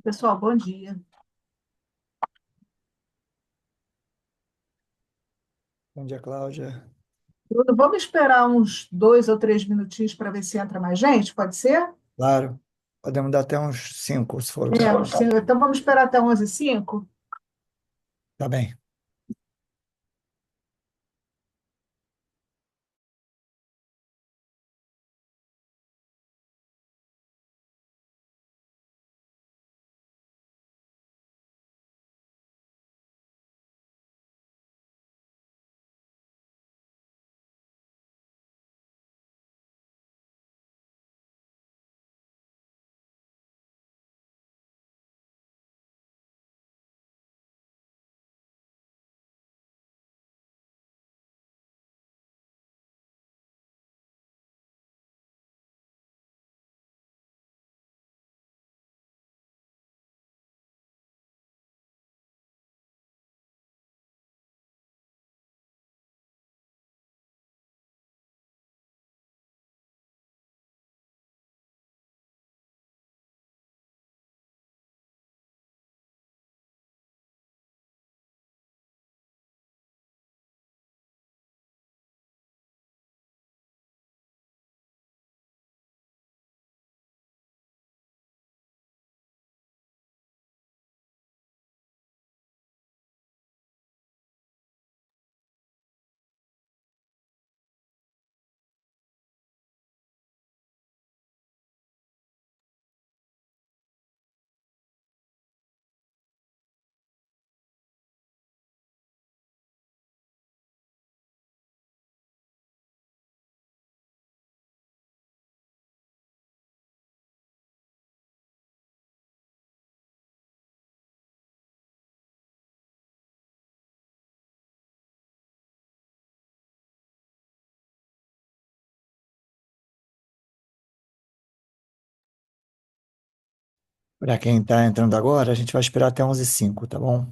Pessoal, bom dia. Bom dia, Cláudia. Vamos esperar uns 2 ou 3 minutinhos para ver se entra mais gente, pode ser? Claro, podemos dar até uns 5, se for o caso. Então vamos esperar até 11h05. Tá bem. Para quem está entrando agora, a gente vai esperar até 11h05, tá bom?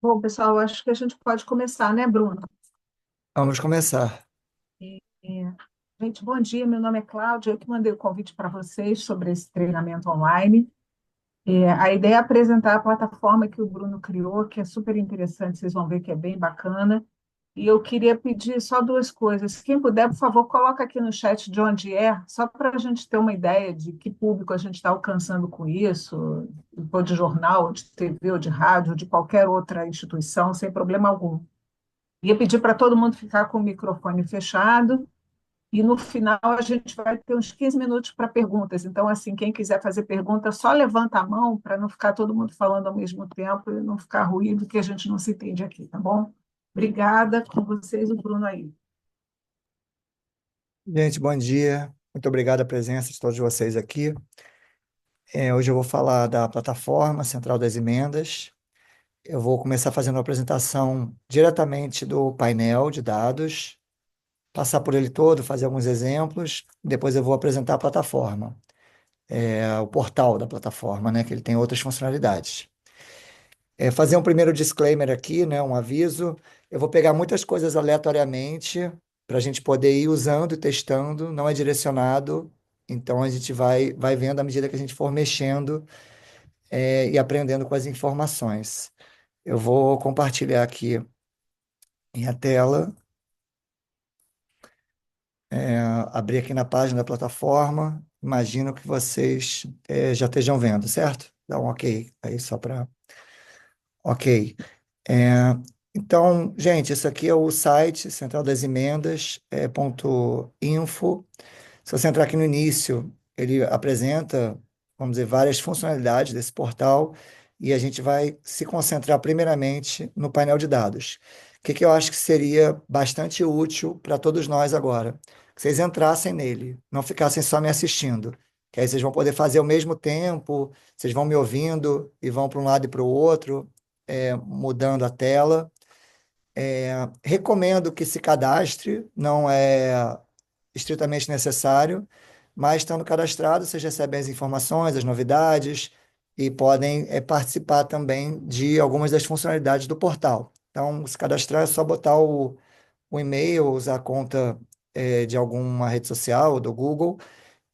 Bom, pessoal, acho que a gente pode começar, né, Bruno? Vamos começar. É, gente, bom dia. Meu nome é Cláudia. Eu que mandei o convite para vocês sobre esse treinamento online. A ideia é apresentar a plataforma que o Bruno criou, que é super interessante. Vocês vão ver que é bem bacana. E eu queria pedir só duas coisas. Quem puder, por favor, coloca aqui no chat de onde é, só para a gente ter uma ideia de que público a gente está alcançando com isso, ou de jornal, ou de TV, ou de rádio, ou de qualquer outra instituição, sem problema algum. Ia pedir para todo mundo ficar com o microfone fechado e no final a gente vai ter uns 15 minutos para perguntas. Então, assim, quem quiser fazer pergunta, só levanta a mão para não ficar todo mundo falando ao mesmo tempo e não ficar ruído que a gente não se entende aqui, tá bom? Obrigada com vocês, o Bruno aí. Gente, bom dia. Muito obrigado a presença de todos vocês aqui. Hoje eu vou falar da plataforma Central das Emendas. Eu vou começar fazendo uma apresentação diretamente do painel de dados, passar por ele todo, fazer alguns exemplos. Depois eu vou apresentar a plataforma, o portal da plataforma, né, que ele tem outras funcionalidades. Fazer um primeiro disclaimer aqui, né, um aviso. Eu vou pegar muitas coisas aleatoriamente para a gente poder ir usando e testando, não é direcionado, então a gente vai vendo à medida que a gente for mexendo, e aprendendo com as informações. Eu vou compartilhar aqui minha tela, abrir aqui na página da plataforma. Imagino que vocês já estejam vendo, certo? Dá um ok aí só para. Ok. É, então, gente, isso aqui é o site Central das Emendas, .info. Se você entrar aqui no início, ele apresenta, vamos dizer, várias funcionalidades desse portal e a gente vai se concentrar primeiramente no painel de dados. O que que eu acho que seria bastante útil para todos nós agora? Que vocês entrassem nele, não ficassem só me assistindo, que aí vocês vão poder fazer ao mesmo tempo, vocês vão me ouvindo e vão para um lado e para o outro, mudando a tela. Recomendo que se cadastre, não é estritamente necessário, mas estando cadastrado, vocês recebem as informações, as novidades e podem participar também de algumas das funcionalidades do portal. Então, se cadastrar é só botar o e-mail, usar a conta de alguma rede social, do Google,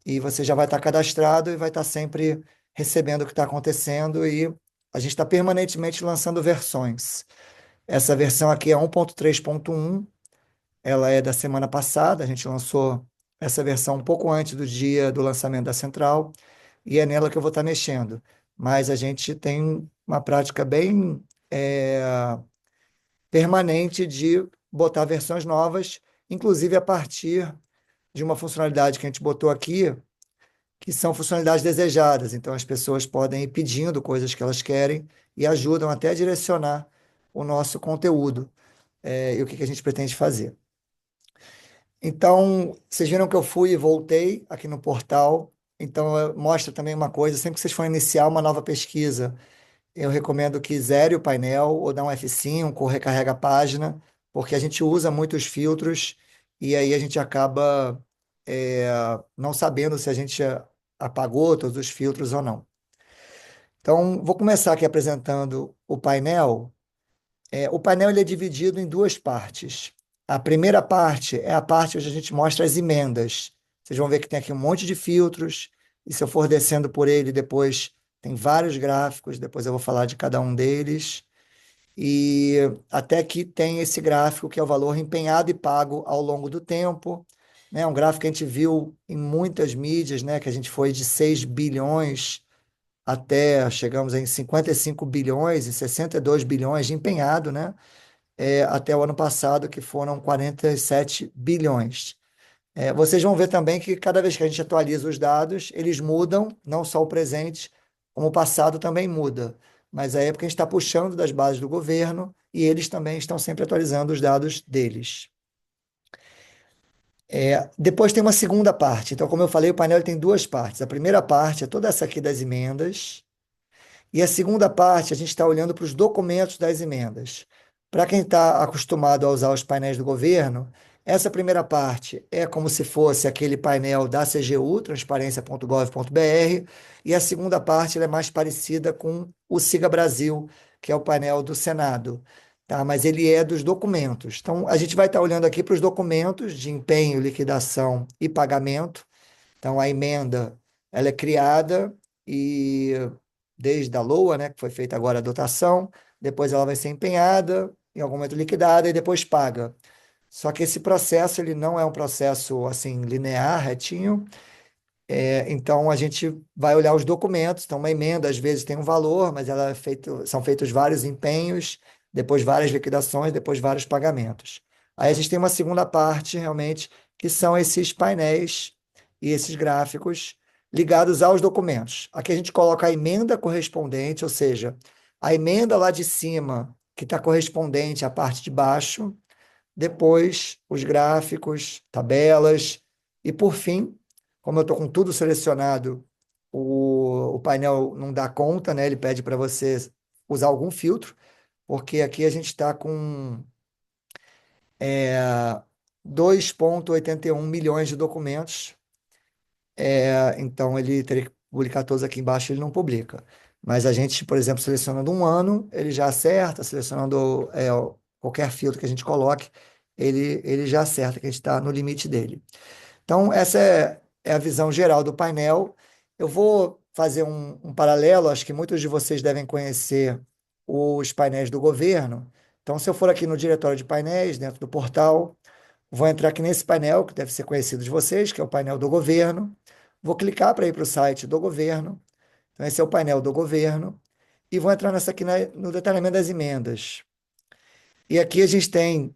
e você já vai estar cadastrado e vai estar sempre recebendo o que está acontecendo e a gente está permanentemente lançando versões. Essa versão aqui é 1.3.1, ela é da semana passada, a gente lançou essa versão um pouco antes do dia do lançamento da central, e é nela que eu vou estar mexendo. Mas a gente tem uma prática bem permanente de botar versões novas, inclusive a partir de uma funcionalidade que a gente botou aqui, que são funcionalidades desejadas. Então as pessoas podem ir pedindo coisas que elas querem e ajudam até a direcionar o nosso conteúdo, e o que que a gente pretende fazer. Então, vocês viram que eu fui e voltei aqui no portal. Então, mostra também uma coisa: sempre que vocês forem iniciar uma nova pesquisa, eu recomendo que zere o painel ou dá um F5 ou recarrega a página, porque a gente usa muitos filtros e aí a gente acaba não sabendo se a gente apagou todos os filtros ou não. Então, vou começar aqui apresentando o painel. O painel ele é dividido em duas partes. A primeira parte é a parte onde a gente mostra as emendas. Vocês vão ver que tem aqui um monte de filtros, e se eu for descendo por ele, depois tem vários gráficos, depois eu vou falar de cada um deles. E até que tem esse gráfico que é o valor empenhado e pago ao longo do tempo. Né? Um gráfico que a gente viu em muitas mídias, né? Que a gente foi de 6 bilhões até chegamos em 55 bilhões e 62 bilhões de empenhado, né? Até o ano passado, que foram 47 bilhões. Vocês vão ver também que cada vez que a gente atualiza os dados, eles mudam, não só o presente, como o passado também muda. Mas é porque a gente está puxando das bases do governo e eles também estão sempre atualizando os dados deles. Depois tem uma segunda parte. Então, como eu falei, o painel tem duas partes. A primeira parte é toda essa aqui das emendas. E a segunda parte, a gente está olhando para os documentos das emendas. Para quem está acostumado a usar os painéis do governo, Essa primeira parte é como se fosse aquele painel da CGU, transparência.gov.br, e a segunda parte ela é mais parecida com o Siga Brasil, que é o painel do Senado, tá? Mas ele é dos documentos. Então, a gente vai estar olhando aqui para os documentos de empenho, liquidação e pagamento. Então, a emenda ela é criada e desde a LOA, né, que foi feita agora a dotação, depois ela vai ser empenhada, em algum momento liquidada e depois paga. Só que esse processo ele não é um processo assim linear, retinho. Então a gente vai olhar os documentos. Então uma emenda às vezes tem um valor, mas ela é são feitos vários empenhos, depois várias liquidações, depois vários pagamentos. Aí a gente tem uma segunda parte realmente que são esses painéis e esses gráficos ligados aos documentos. Aqui a gente coloca a emenda correspondente, ou seja, a emenda lá de cima que está correspondente à parte de baixo, depois os gráficos, tabelas, e por fim, como eu estou com tudo selecionado, o painel não dá conta, né? Ele pede para você usar algum filtro, porque aqui a gente está com 2,81 milhões de documentos, então ele teria que publicar todos aqui embaixo, ele não publica. Mas a gente, por exemplo, selecionando um ano, ele já acerta, selecionando qualquer filtro que a gente coloque, ele já acerta que a gente está no limite dele. Então, essa é a visão geral do painel. Eu vou fazer um paralelo, acho que muitos de vocês devem conhecer os painéis do governo. Então, se eu for aqui no diretório de painéis, dentro do portal, vou entrar aqui nesse painel, que deve ser conhecido de vocês, que é o painel do governo. Vou clicar para ir para o site do governo. Então, esse é o painel do governo. E vou entrar nessa aqui no detalhamento das emendas. E aqui a gente tem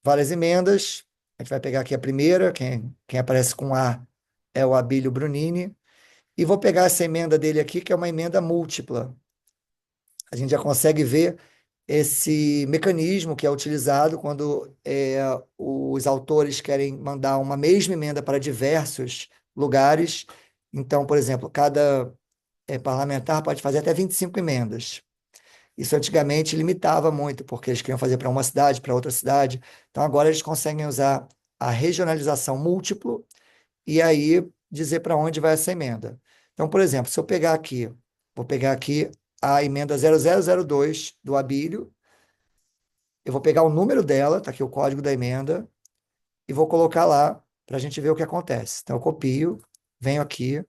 várias emendas. A gente vai pegar aqui a primeira, quem aparece com A é o Abílio Brunini. E vou pegar essa emenda dele aqui, que é uma emenda múltipla. A gente já consegue ver esse mecanismo que é utilizado quando os autores querem mandar uma mesma emenda para diversos lugares. Então, por exemplo, cada parlamentar pode fazer até 25 emendas. Isso antigamente limitava muito, porque eles queriam fazer para uma cidade, para outra cidade. Então, agora eles conseguem usar a regionalização múltiplo e aí dizer para onde vai essa emenda. Então, por exemplo, se eu pegar aqui, vou pegar aqui a emenda 0002 do Abílio, eu vou pegar o número dela, está aqui o código da emenda, e vou colocar lá para a gente ver o que acontece. Então, eu copio, venho aqui,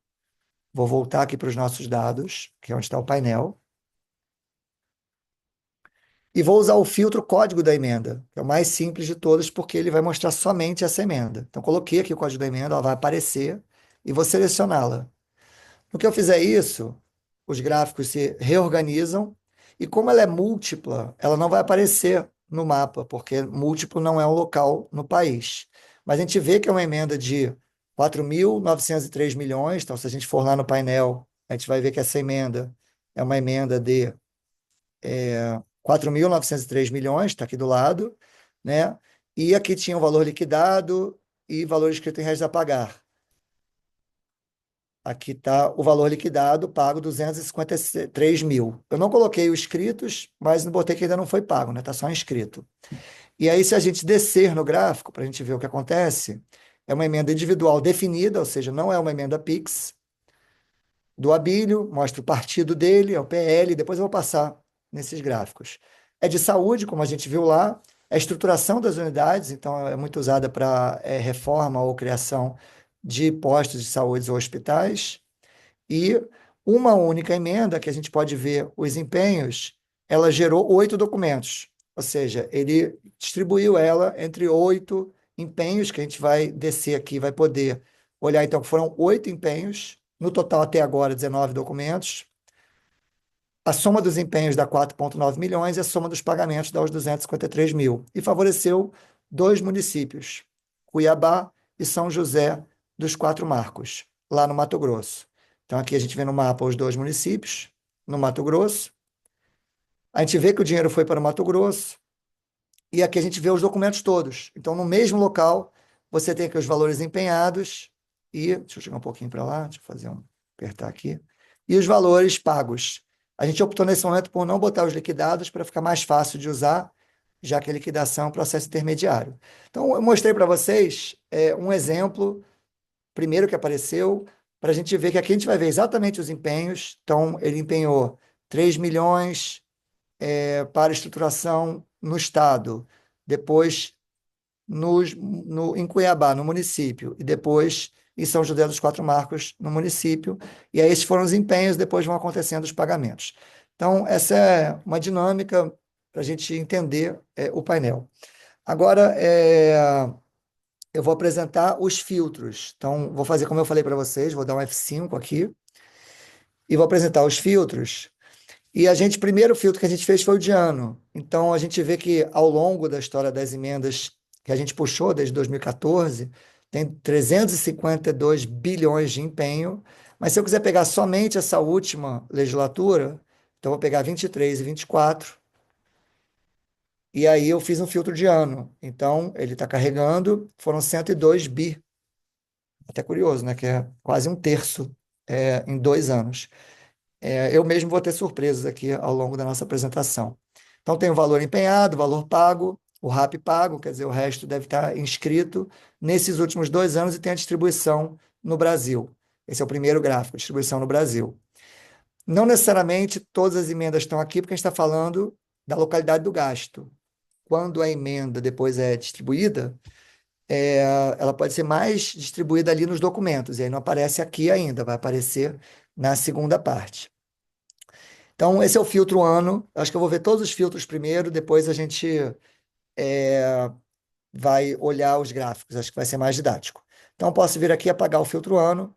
vou voltar aqui para os nossos dados, que é onde está o painel, e vou usar o filtro código da emenda, que é o mais simples de todos, porque ele vai mostrar somente essa emenda. Então, coloquei aqui o código da emenda, ela vai aparecer, e vou selecioná-la. No que eu fizer isso, os gráficos se reorganizam, e como ela é múltipla, ela não vai aparecer no mapa, porque múltiplo não é um local no país. Mas a gente vê que é uma emenda de 4.903 milhões, então se a gente for lá no painel, a gente vai ver que essa emenda é uma emenda de 4.903 milhões, está aqui do lado, né? E aqui tinha o valor liquidado e valor escrito em reais a pagar. Aqui está o valor liquidado, pago 253 mil. Eu não coloquei os inscritos, mas não botei que ainda não foi pago, né? Está só inscrito. E aí, se a gente descer no gráfico, para a gente ver o que acontece, é uma emenda individual definida, ou seja, não é uma emenda PIX, do Abílio, mostra o partido dele, é o PL, depois eu vou passar nesses gráficos. É de saúde, como a gente viu lá, é a estruturação das unidades, então é muito usada para reforma ou criação de postos de saúde ou hospitais, e uma única emenda, que a gente pode ver os empenhos, ela gerou 8 documentos, ou seja, ele distribuiu ela entre 8 empenhos, que a gente vai descer aqui, vai poder olhar, então, que foram 8 empenhos, no total até agora 19 documentos. A soma dos empenhos dá 4,9 milhões e a soma dos pagamentos dá os 253 mil. E favoreceu 2 municípios, Cuiabá e São José dos Quatro Marcos, lá no Mato Grosso. Então, aqui a gente vê no mapa os 2 municípios, no Mato Grosso. A gente vê que o dinheiro foi para o Mato Grosso e aqui a gente vê os documentos todos. Então, no mesmo local, você tem aqui os valores empenhados e... Deixa eu chegar um pouquinho para lá, deixa eu fazer apertar aqui. E os valores pagos. A gente optou nesse momento por não botar os liquidados para ficar mais fácil de usar, já que a liquidação é um processo intermediário. Então, eu mostrei para vocês um exemplo, primeiro que apareceu, para a gente ver que aqui a gente vai ver exatamente os empenhos. Então, ele empenhou 3 milhões para estruturação no Estado, depois em Cuiabá, no município, e depois em São José dos Quatro Marcos, no município. E aí esses foram os empenhos, depois vão acontecendo os pagamentos. Então, essa é uma dinâmica para a gente entender o painel. Agora, eu vou apresentar os filtros. Então, vou fazer como eu falei para vocês, vou dar um F5 aqui, e vou apresentar os filtros. E primeiro filtro que a gente fez foi o de ano. Então, a gente vê que ao longo da história das emendas que a gente puxou desde 2014, tem 352 bilhões de empenho. Mas se eu quiser pegar somente essa última legislatura, então vou pegar 23 e 24, e aí eu fiz um filtro de ano. Então, ele está carregando, foram 102 bi. Até curioso, né? Que é quase um terço em 2 anos. Eu mesmo vou ter surpresas aqui ao longo da nossa apresentação. Então, tem o valor empenhado, o valor pago, o RAP pago, quer dizer, o resto deve estar inscrito nesses últimos 2 anos e tem a distribuição no Brasil. Esse é o primeiro gráfico, distribuição no Brasil. Não necessariamente todas as emendas estão aqui, porque a gente está falando da localidade do gasto. Quando a emenda depois é distribuída, ela pode ser mais distribuída ali nos documentos, e aí não aparece aqui ainda, vai aparecer na segunda parte. Então, esse é o filtro ano. Acho que eu vou ver todos os filtros primeiro, depois a gente vai olhar os gráficos. Acho que vai ser mais didático. Então, posso vir aqui apagar o filtro ano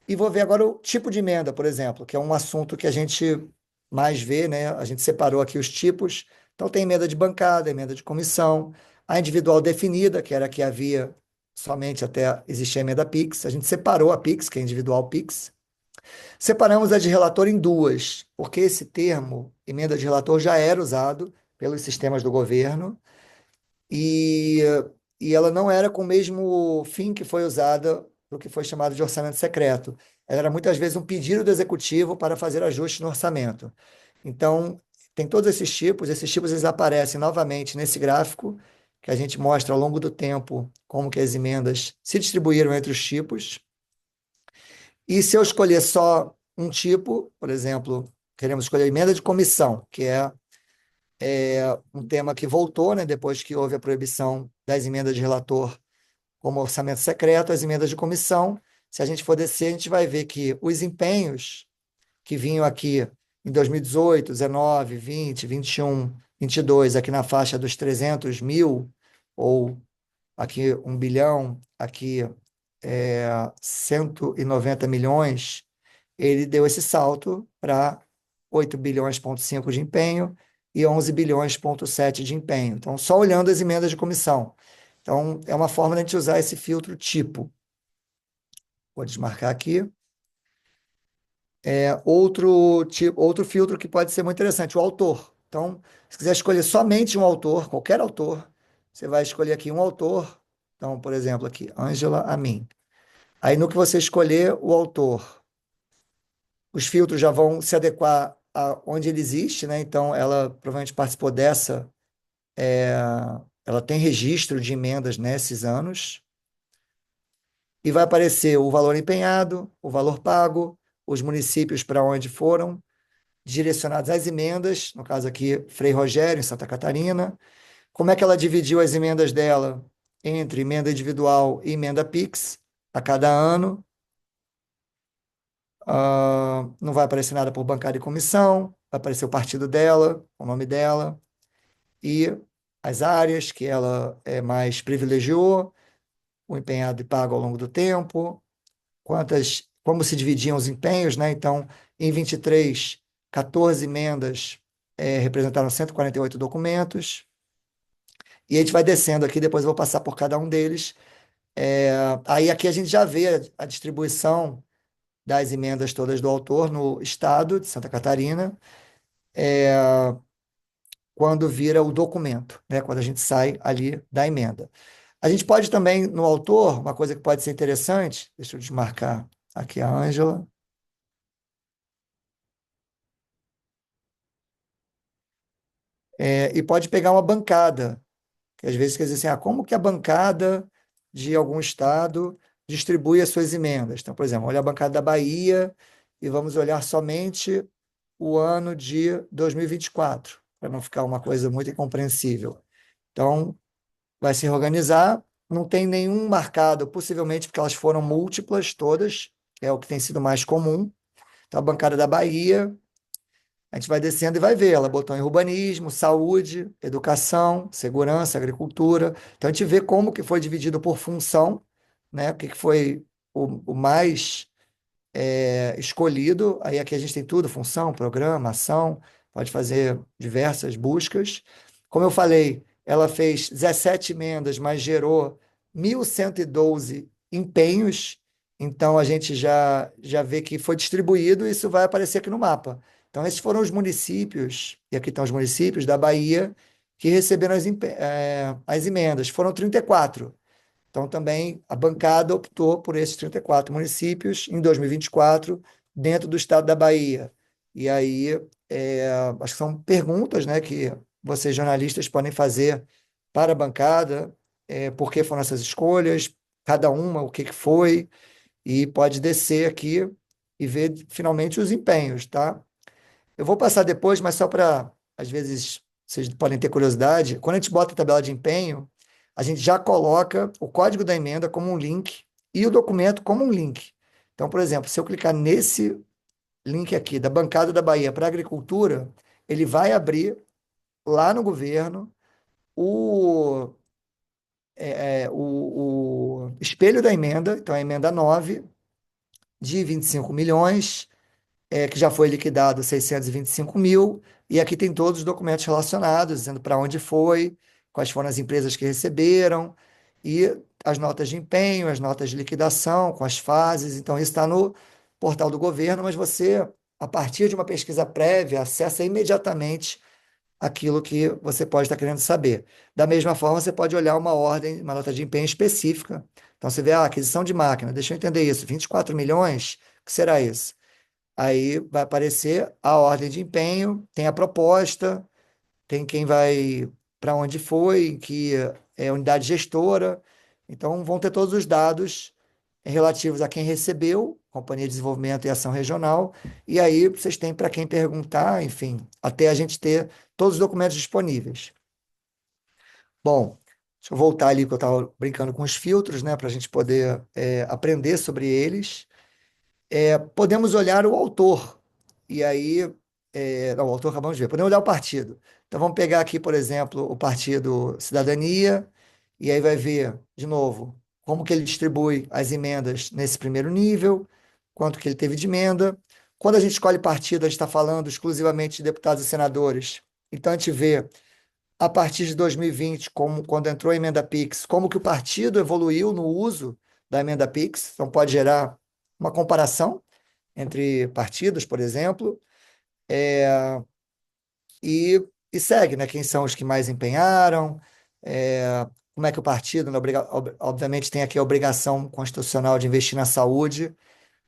e vou ver agora o tipo de emenda, por exemplo, que é um assunto que a gente mais vê, né? A gente separou aqui os tipos. Então, tem emenda de bancada, emenda de comissão, a individual definida, que era a que havia somente até existir a emenda PIX. A gente separou a PIX, que é individual PIX. Separamos a de relator em duas, porque esse termo, emenda de relator, já era usado pelos sistemas do governo e, e ela não era com o mesmo fim que foi usada para o que foi chamado de orçamento secreto. Ela era muitas vezes um pedido do executivo para fazer ajustes no orçamento. Então, tem todos esses tipos eles aparecem novamente nesse gráfico, que a gente mostra ao longo do tempo como que as emendas se distribuíram entre os tipos. E se eu escolher só um tipo, por exemplo, queremos escolher emenda de comissão, que é um tema que voltou, né, depois que houve a proibição das emendas de relator como orçamento secreto, as emendas de comissão. Se a gente for descer, a gente vai ver que os empenhos que vinham aqui em 2018, 19, 20, 21, 22, aqui na faixa dos 300 mil, ou aqui 1 bilhão, aqui 190 milhões, ele deu esse salto para 8 bilhões,5 de empenho e 11 bilhões,7 de empenho. Então, só olhando as emendas de comissão. Então, é uma forma de a gente usar esse filtro tipo. Vou desmarcar aqui. Outro filtro que pode ser muito interessante, o autor. Então, se quiser escolher somente um autor, qualquer autor, você vai escolher aqui um autor. Então, por exemplo, aqui, Ângela Amin. Aí, no que você escolher o autor, os filtros já vão se adequar a onde ele existe, né? Então, ela provavelmente participou dessa, é, ela tem registro de emendas nesses anos, e vai aparecer o valor empenhado, o valor pago, os municípios para onde foram direcionados às emendas, no caso aqui, Frei Rogério, em Santa Catarina, como é que ela dividiu as emendas dela entre emenda individual e emenda PIX a cada ano. Não vai aparecer nada por bancária e comissão, vai aparecer o partido dela, o nome dela, e as áreas que ela mais privilegiou, o empenhado e pago ao longo do tempo, como se dividiam os empenhos, né? Então, em 23, 14 emendas representaram 148 documentos, e a gente vai descendo aqui, depois eu vou passar por cada um deles. Aí aqui a gente já vê a distribuição das emendas todas do autor no estado de Santa Catarina, quando vira o documento, né? Quando a gente sai ali da emenda. A gente pode também, no autor, uma coisa que pode ser interessante, deixa eu desmarcar aqui a Ângela. E pode pegar uma bancada, que às vezes quer dizer assim, como que a bancada de algum estado distribui as suas emendas? Então, por exemplo, olha a bancada da Bahia e vamos olhar somente o ano de 2024, para não ficar uma coisa muito incompreensível. Então, vai se reorganizar, não tem nenhum marcado, possivelmente porque elas foram múltiplas todas, que é o que tem sido mais comum. Então, a bancada da Bahia, a gente vai descendo e vai ver. Ela botou em urbanismo, saúde, educação, segurança, agricultura. Então, a gente vê como que foi dividido por função, né? O que que foi o mais escolhido. Aí aqui a gente tem tudo, função, programa, ação, pode fazer diversas buscas. Como eu falei, ela fez 17 emendas, mas gerou 1.112 empenhos, então a gente já vê que foi distribuído e isso vai aparecer aqui no mapa. Então, esses foram os municípios, e aqui estão os municípios da Bahia, que receberam as emendas. Foram 34. Então, também a bancada optou por esses 34 municípios em 2024, dentro do estado da Bahia. E aí, acho que são perguntas, né, que vocês jornalistas podem fazer para a bancada, por que foram essas escolhas, cada uma, o que que foi, e pode descer aqui e ver finalmente os empenhos, tá? Eu vou passar depois, mas só para, às vezes, vocês podem ter curiosidade, quando a gente bota a tabela de empenho, a gente já coloca o código da emenda como um link e o documento como um link. Então, por exemplo, se eu clicar nesse link aqui da bancada da Bahia para agricultura, ele vai abrir lá no governo o, o espelho da emenda, então a emenda 9 de 25 milhões, que já foi liquidado 625 mil, e aqui tem todos os documentos relacionados, dizendo para onde foi, quais foram as empresas que receberam, e as notas de empenho, as notas de liquidação, com as fases. Então, isso está no portal do governo, mas você, a partir de uma pesquisa prévia, acessa imediatamente aquilo que você pode estar querendo saber. Da mesma forma, você pode olhar uma ordem, uma nota de empenho específica. Então, você vê, aquisição de máquina, deixa eu entender isso, 24 milhões, o que será isso? Aí vai aparecer a ordem de empenho, tem a proposta, tem quem vai para onde foi, que é a unidade gestora. Então, vão ter todos os dados relativos a quem recebeu, Companhia de Desenvolvimento e Ação Regional, e aí vocês têm para quem perguntar, enfim, até a gente ter todos os documentos disponíveis. Bom, deixa eu voltar ali que eu estava brincando com os filtros, né, para a gente poder aprender sobre eles. Podemos olhar o autor. E aí, não, o autor acabamos de ver. Podemos olhar o partido. Então, vamos pegar aqui, por exemplo, o Partido Cidadania, e aí vai ver, de novo, como que ele distribui as emendas nesse primeiro nível, quanto que ele teve de emenda. Quando a gente escolhe partido, a gente está falando exclusivamente de deputados e senadores. Então, a gente vê, a partir de 2020, como, quando entrou a emenda PIX, como que o partido evoluiu no uso da emenda PIX. Então, pode gerar uma comparação entre partidos, por exemplo, e segue, né? Quem são os que mais empenharam, como é que o partido, né, obviamente, tem aqui a obrigação constitucional de investir na saúde.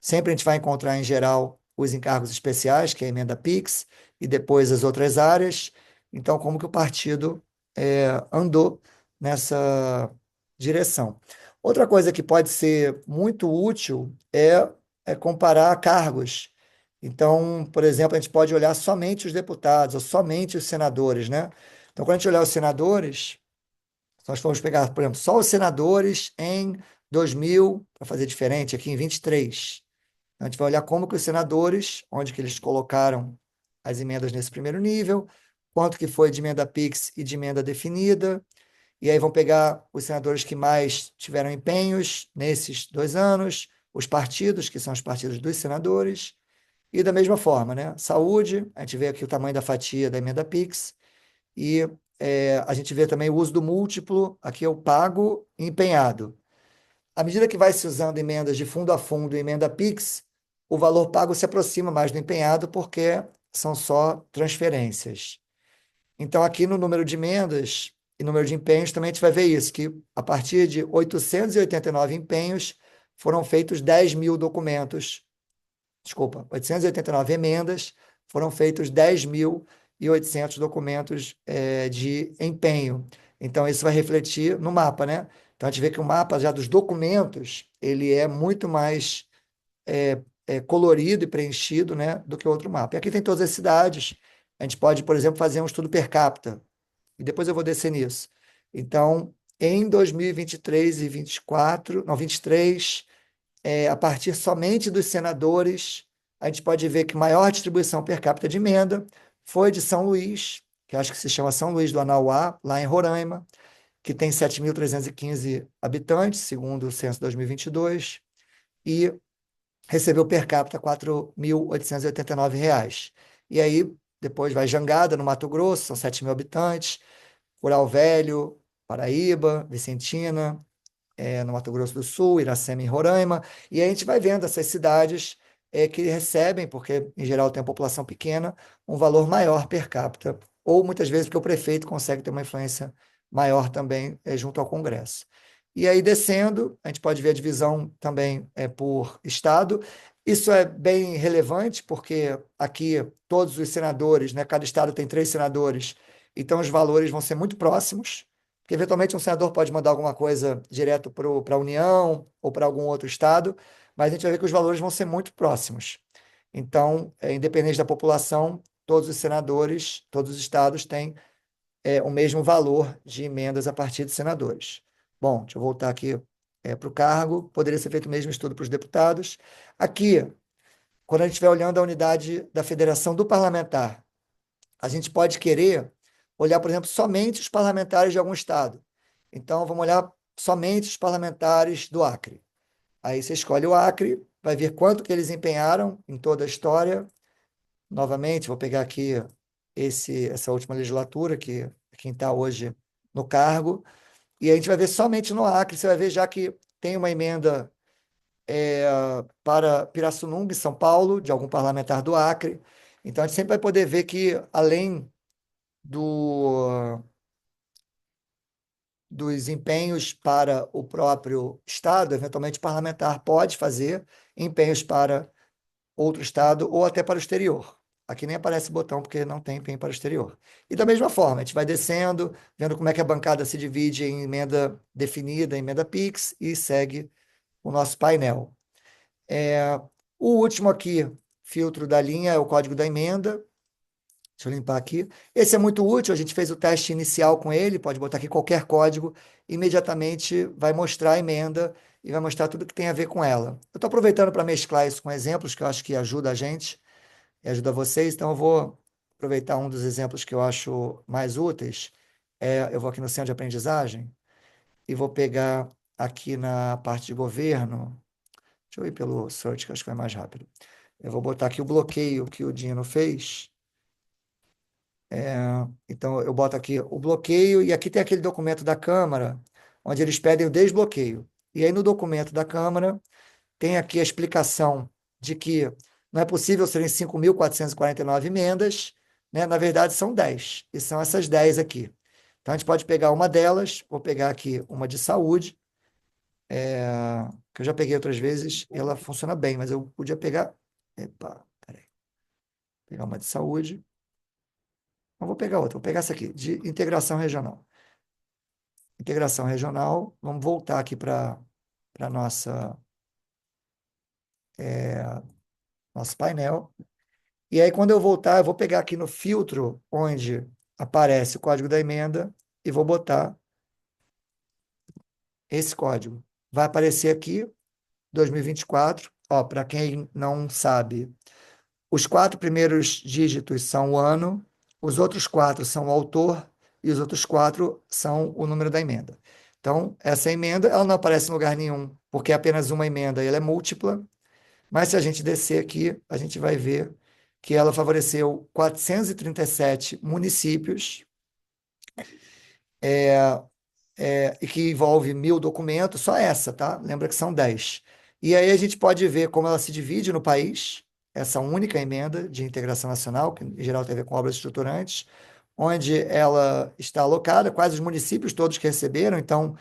Sempre a gente vai encontrar, em geral, os encargos especiais, que é a emenda PIX, e depois as outras áreas. Então, como que o partido andou nessa direção. Outra coisa que pode ser muito útil é comparar cargos. Então, por exemplo, a gente pode olhar somente os deputados ou somente os senadores, né? Então, quando a gente olhar os senadores, nós vamos pegar, por exemplo, só os senadores em 2000, para fazer diferente, aqui em 23. A gente vai olhar como que os senadores, onde que eles colocaram as emendas nesse primeiro nível, quanto que foi de emenda PIX e de emenda definida, e aí vão pegar os senadores que mais tiveram empenhos nesses 2 anos, os partidos, que são os partidos dos senadores, e da mesma forma, né? Saúde, a gente vê aqui o tamanho da fatia da emenda PIX, e a gente vê também o uso do múltiplo, aqui é o pago e empenhado. À medida que vai se usando emendas de fundo a fundo e emenda PIX, o valor pago se aproxima mais do empenhado, porque são só transferências. Então, aqui no número de emendas e número de empenhos, também a gente vai ver isso, que a partir de 889 empenhos, foram feitos 10 mil documentos, desculpa, 889 emendas, foram feitos 10 mil e 800 documentos de empenho. Então, isso vai refletir no mapa, né? Então, a gente vê que o mapa já dos documentos, ele é muito mais colorido e preenchido, né, do que o outro mapa. E aqui tem todas as cidades. A gente pode, por exemplo, fazer um estudo per capita, e depois eu vou descer nisso. Então, em 2023 e 24, não, 23, a partir somente dos senadores, a gente pode ver que maior distribuição per capita de emenda foi de São Luís, que acho que se chama São Luís do Anauá, lá em Roraima, que tem 7.315 habitantes, segundo o censo 2022, e recebeu per capita R$ 4.889. E aí, depois vai Jangada, no Mato Grosso, são 7.000 habitantes, Curral Velho, Paraíba, Vicentina, no Mato Grosso do Sul, Iracema em Roraima, e aí a gente vai vendo essas cidades que recebem, porque em geral tem uma população pequena, um valor maior per capita, ou muitas vezes porque o prefeito consegue ter uma influência maior também junto ao Congresso. E aí descendo, a gente pode ver a divisão também por estado. Isso é bem relevante, porque aqui todos os senadores, né, cada estado tem 3 senadores, então os valores vão ser muito próximos, porque eventualmente um senador pode mandar alguma coisa direto para a União ou para algum outro estado, mas a gente vai ver que os valores vão ser muito próximos. Então, independente da população, todos os senadores, todos os estados têm o mesmo valor de emendas a partir de senadores. Bom, deixa eu voltar aqui para o cargo. Poderia ser feito o mesmo estudo para os deputados. Aqui, quando a gente estiver olhando a unidade da federação do parlamentar, a gente pode querer olhar, por exemplo, somente os parlamentares de algum estado. Então, vamos olhar somente os parlamentares do Acre. Aí você escolhe o Acre, vai ver quanto que eles empenharam em toda a história. Novamente, vou pegar aqui essa última legislatura, que é quem está hoje no cargo, e a gente vai ver somente no Acre, você vai ver já que tem uma emenda para Pirassununga, em São Paulo, de algum parlamentar do Acre. Então, a gente sempre vai poder ver que, além do, dos empenhos para o próprio Estado, eventualmente o parlamentar pode fazer empenhos para outro Estado ou até para o exterior. Aqui nem aparece botão porque não tem empenho para o exterior. E da mesma forma, a gente vai descendo, vendo como é que a bancada se divide em emenda definida, emenda PIX, e segue o nosso painel. O último aqui, filtro da linha, é o código da emenda. Deixa eu limpar aqui. Esse é muito útil, a gente fez o teste inicial com ele, pode botar aqui qualquer código, imediatamente vai mostrar a emenda e vai mostrar tudo que tem a ver com ela. Eu estou aproveitando para mesclar isso com exemplos, que eu acho que ajuda a gente e ajuda vocês, então eu vou aproveitar um dos exemplos que eu acho mais úteis. Eu vou aqui no centro de aprendizagem e vou pegar aqui na parte de governo. Deixa eu ir pelo search, que acho que vai mais rápido. Eu vou botar aqui o bloqueio que o Dino fez. Então, eu boto aqui o bloqueio, e aqui tem aquele documento da Câmara, onde eles pedem o desbloqueio. E aí, no documento da Câmara, tem aqui a explicação de que não é possível serem 5.449 emendas, né? Na verdade, são 10, e são essas 10 aqui. Então, a gente pode pegar uma delas, vou pegar aqui uma de saúde, que eu já peguei outras vezes, e ela funciona bem, mas eu podia pegar. Epa, peraí. Pegar uma de saúde. Não vou pegar outra, vou pegar essa aqui, de integração regional. Integração regional, vamos voltar aqui para nossa nosso painel. E aí, quando eu voltar, eu vou pegar aqui no filtro, onde aparece o código da emenda, e vou botar esse código. Vai aparecer aqui, 2024. Ó, para quem não sabe, os 4 primeiros dígitos são o ano, os outros 4 são o autor, e os outros 4 são o número da emenda. Então, essa emenda, ela não aparece em lugar nenhum, porque é apenas uma emenda, e ela é múltipla, mas se a gente descer aqui, a gente vai ver que ela favoreceu 437 municípios, e que envolve 1.000 documentos, só essa, tá? Lembra que são 10. E aí a gente pode ver como ela se divide no país, essa única emenda de integração nacional, que em geral tem a ver com obras estruturantes, onde ela está alocada, quais os municípios todos que receberam. Então,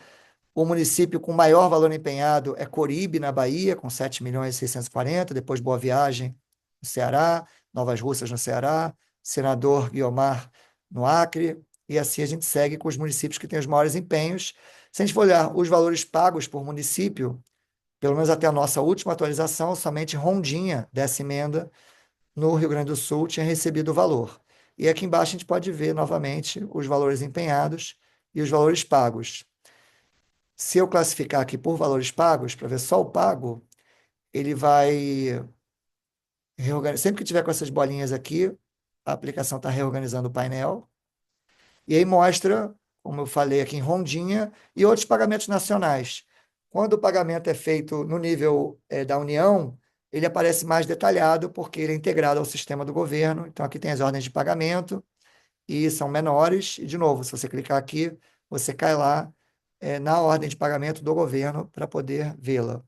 o município com maior valor empenhado é Coribe, na Bahia, com 7.640.000, depois Boa Viagem, no Ceará, Novas Russas, no Ceará, Senador Guiomar, no Acre, e assim a gente segue com os municípios que têm os maiores empenhos. Se a gente for olhar os valores pagos por município, pelo menos até a nossa última atualização, somente Rondinha, dessa emenda, no Rio Grande do Sul, tinha recebido o valor. E aqui embaixo a gente pode ver novamente os valores empenhados e os valores pagos. Se eu classificar aqui por valores pagos, para ver só o pago, ele vai reorganizar. Sempre que tiver com essas bolinhas aqui, a aplicação está reorganizando o painel. E aí mostra, como eu falei aqui em Rondinha, e outros pagamentos nacionais. Quando o pagamento é feito no nível da União, ele aparece mais detalhado, porque ele é integrado ao sistema do governo. Então, aqui tem as ordens de pagamento, e são menores. E, de novo, se você clicar aqui, você cai lá na ordem de pagamento do governo para poder vê-la.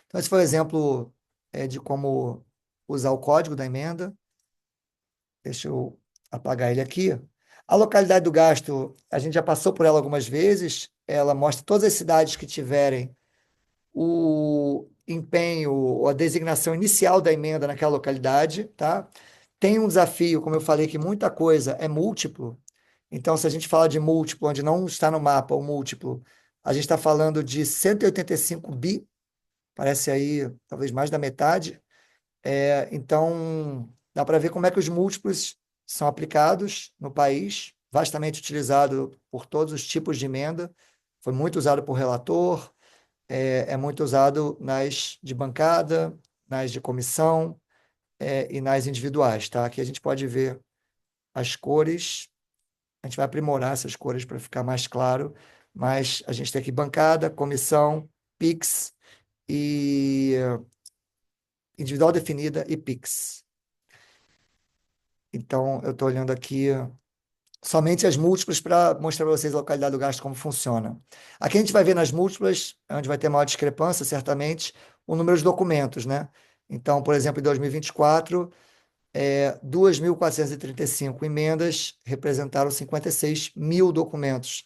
Então, esse foi o exemplo de como usar o código da emenda. Deixa eu apagar ele aqui. A localidade do gasto, a gente já passou por ela algumas vezes. Ela mostra todas as cidades que tiverem o empenho ou a designação inicial da emenda naquela localidade, tá? Tem um desafio, como eu falei, que muita coisa é múltiplo. Então, se a gente fala de múltiplo, onde não está no mapa o múltiplo, a gente está falando de 185 bi, parece aí talvez mais da metade. Então, dá para ver como é que os múltiplos são aplicados no país, vastamente utilizado por todos os tipos de emenda, foi muito usado por relator, é muito usado nas de bancada, nas de comissão, e nas individuais, tá? Aqui a gente pode ver as cores, a gente vai aprimorar essas cores para ficar mais claro, mas a gente tem aqui bancada, comissão, PIX e individual definida e PIX. Então, eu estou olhando aqui somente as múltiplas para mostrar para vocês a localidade do gasto, como funciona. Aqui a gente vai ver nas múltiplas, onde vai ter maior discrepância, certamente, o número de documentos, né? Então, por exemplo, em 2024, 2.435 emendas representaram 56 mil documentos.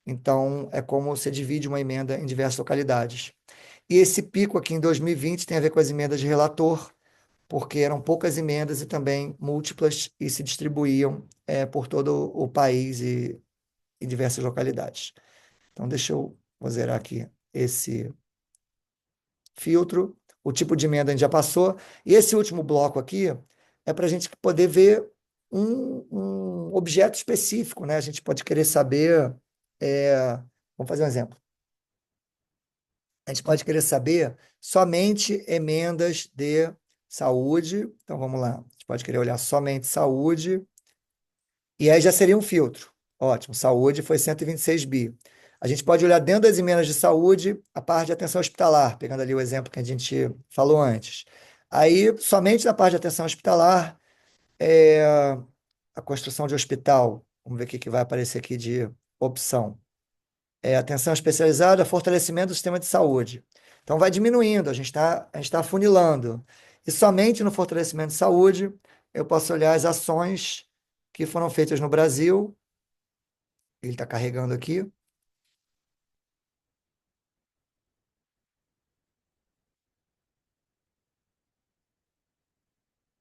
Então, é como você divide uma emenda em diversas localidades. E esse pico aqui em 2020 tem a ver com as emendas de relator, porque eram poucas emendas e também múltiplas e se distribuíam por todo o país e em diversas localidades. Então, deixa eu vou zerar aqui esse filtro. O tipo de emenda a gente já passou. E esse último bloco aqui é para a gente poder ver um objeto específico, né? A gente pode querer saber. Vamos fazer um exemplo. A gente pode querer saber somente emendas de saúde. Então, vamos lá. A gente pode querer olhar somente saúde. E aí já seria um filtro. Ótimo. Saúde foi 126 bi. A gente pode olhar dentro das emendas de saúde a parte de atenção hospitalar, pegando ali o exemplo que a gente falou antes. Aí, somente na parte de atenção hospitalar, a construção de hospital. Vamos ver o que que vai aparecer aqui de opção. Atenção especializada, fortalecimento do sistema de saúde. Então, vai diminuindo, a gente tá afunilando. E somente no fortalecimento de saúde, eu posso olhar as ações que foram feitas no Brasil. Ele está carregando aqui.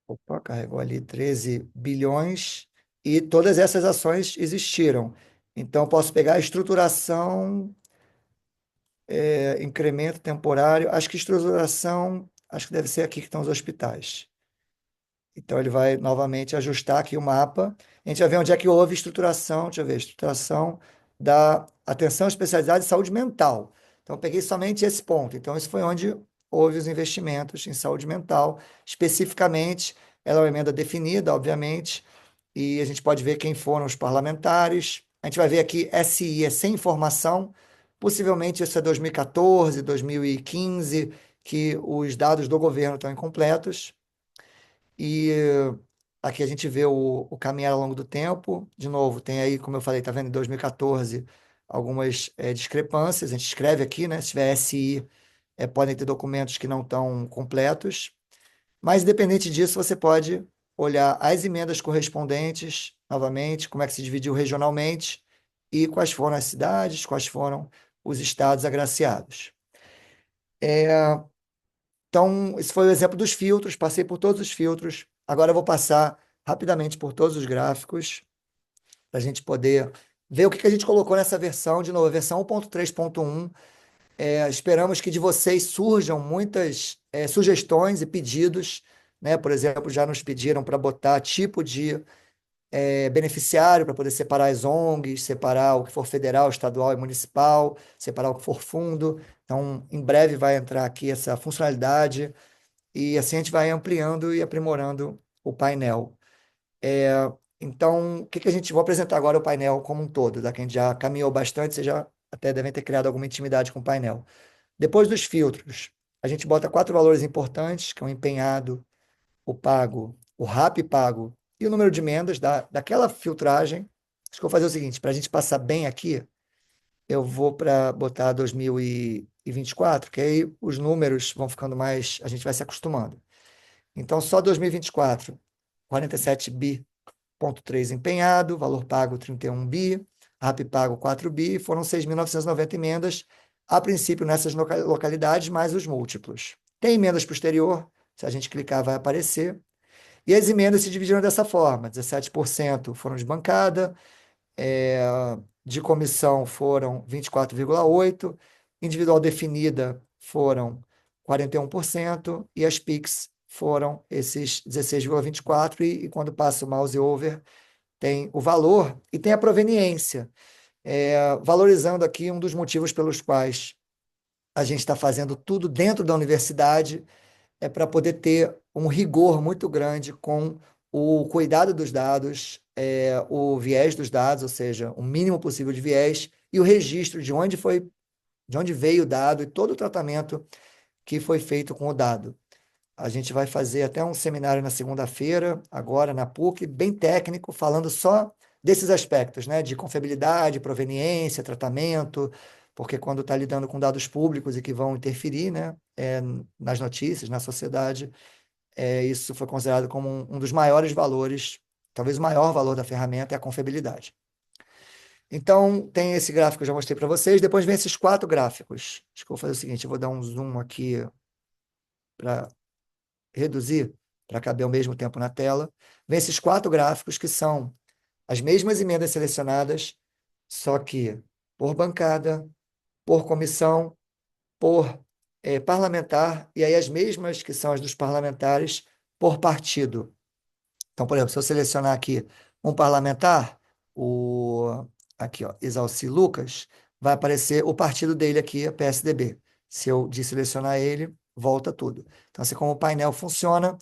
Opa, carregou ali 13 bilhões e todas essas ações existiram. Então, posso pegar a estruturação, incremento temporário. Acho que estruturação, acho que deve ser aqui que estão os hospitais. Então, ele vai novamente ajustar aqui o mapa. A gente vai ver onde é que houve estruturação. Deixa eu ver, estruturação da atenção especializada em saúde mental. Então, eu peguei somente esse ponto. Então, isso foi onde houve os investimentos em saúde mental. Especificamente, ela é uma emenda definida, obviamente, e a gente pode ver quem foram os parlamentares. A gente vai ver aqui SI é sem informação. Possivelmente isso é 2014, 2015, que os dados do governo estão incompletos. E aqui a gente vê o caminhar ao longo do tempo. De novo, tem aí, como eu falei, está vendo em 2014 algumas discrepâncias. A gente escreve aqui, né? Se tiver SI, podem ter documentos que não estão completos. Mas, independente disso, você pode olhar as emendas correspondentes, novamente, como é que se dividiu regionalmente e quais foram as cidades, quais foram os estados agraciados. Então, esse foi o exemplo dos filtros, passei por todos os filtros. Agora eu vou passar rapidamente por todos os gráficos, para a gente poder ver o que a gente colocou nessa versão, de novo, a versão 1.3.1. Esperamos que de vocês surjam muitas sugestões e pedidos, né? Por exemplo, já nos pediram para botar tipo de beneficiário, para poder separar as ONGs, separar o que for federal, estadual e municipal, separar o que for fundo. Então, em breve vai entrar aqui essa funcionalidade e assim a gente vai ampliando e aprimorando o painel. Então, o que que a gente vou apresentar agora o painel como um todo, da que a gente já caminhou bastante, vocês já até devem ter criado alguma intimidade com o painel. Depois dos filtros, a gente bota 4 valores importantes, que é o empenhado, o pago, o RAP pago e o número de emendas daquela filtragem. Acho que eu vou fazer o seguinte, para a gente passar bem aqui, eu vou para botar 2024, que aí os números vão ficando mais, a gente vai se acostumando. Então, só 2024, 47 bi, ponto 3 empenhado, valor pago 31 bi, RAP pago 4 bi, foram 6.990 emendas, a princípio nessas localidades, mais os múltiplos. Tem emendas posterior, se a gente clicar vai aparecer, e as emendas se dividiram dessa forma: 17% foram de bancada, é, de comissão foram 24,8%, individual definida foram 41%, e as PIX foram esses 16,24%, e quando passa o mouse over, tem o valor e tem a proveniência, valorizando aqui um dos motivos pelos quais a gente está fazendo tudo dentro da universidade, para poder ter um rigor muito grande com o cuidado dos dados, o viés dos dados, ou seja, o mínimo possível de viés, e o registro de onde foi, de onde veio o dado e todo o tratamento que foi feito com o dado. A gente vai fazer até um seminário na segunda-feira, agora na PUC, bem técnico, falando só desses aspectos, né, de confiabilidade, proveniência, tratamento, porque quando está lidando com dados públicos e que vão interferir, né, nas notícias, na sociedade, isso foi considerado como um dos maiores valores, talvez o maior valor da ferramenta é a confiabilidade. Então, tem esse gráfico que eu já mostrei para vocês, depois vem esses 4 gráficos. Acho que eu vou fazer o seguinte, eu vou dar um zoom aqui para reduzir, para caber ao mesmo tempo na tela. Vem esses 4 gráficos que são as mesmas emendas selecionadas, só que por bancada, por comissão, por parlamentar, e aí as mesmas que são as dos parlamentares por partido. Então, por exemplo, se eu selecionar aqui um parlamentar, aqui, ó, Exalci Lucas, vai aparecer o partido dele aqui, a PSDB. Se eu desselecionar ele, volta tudo. Então, assim como o painel funciona,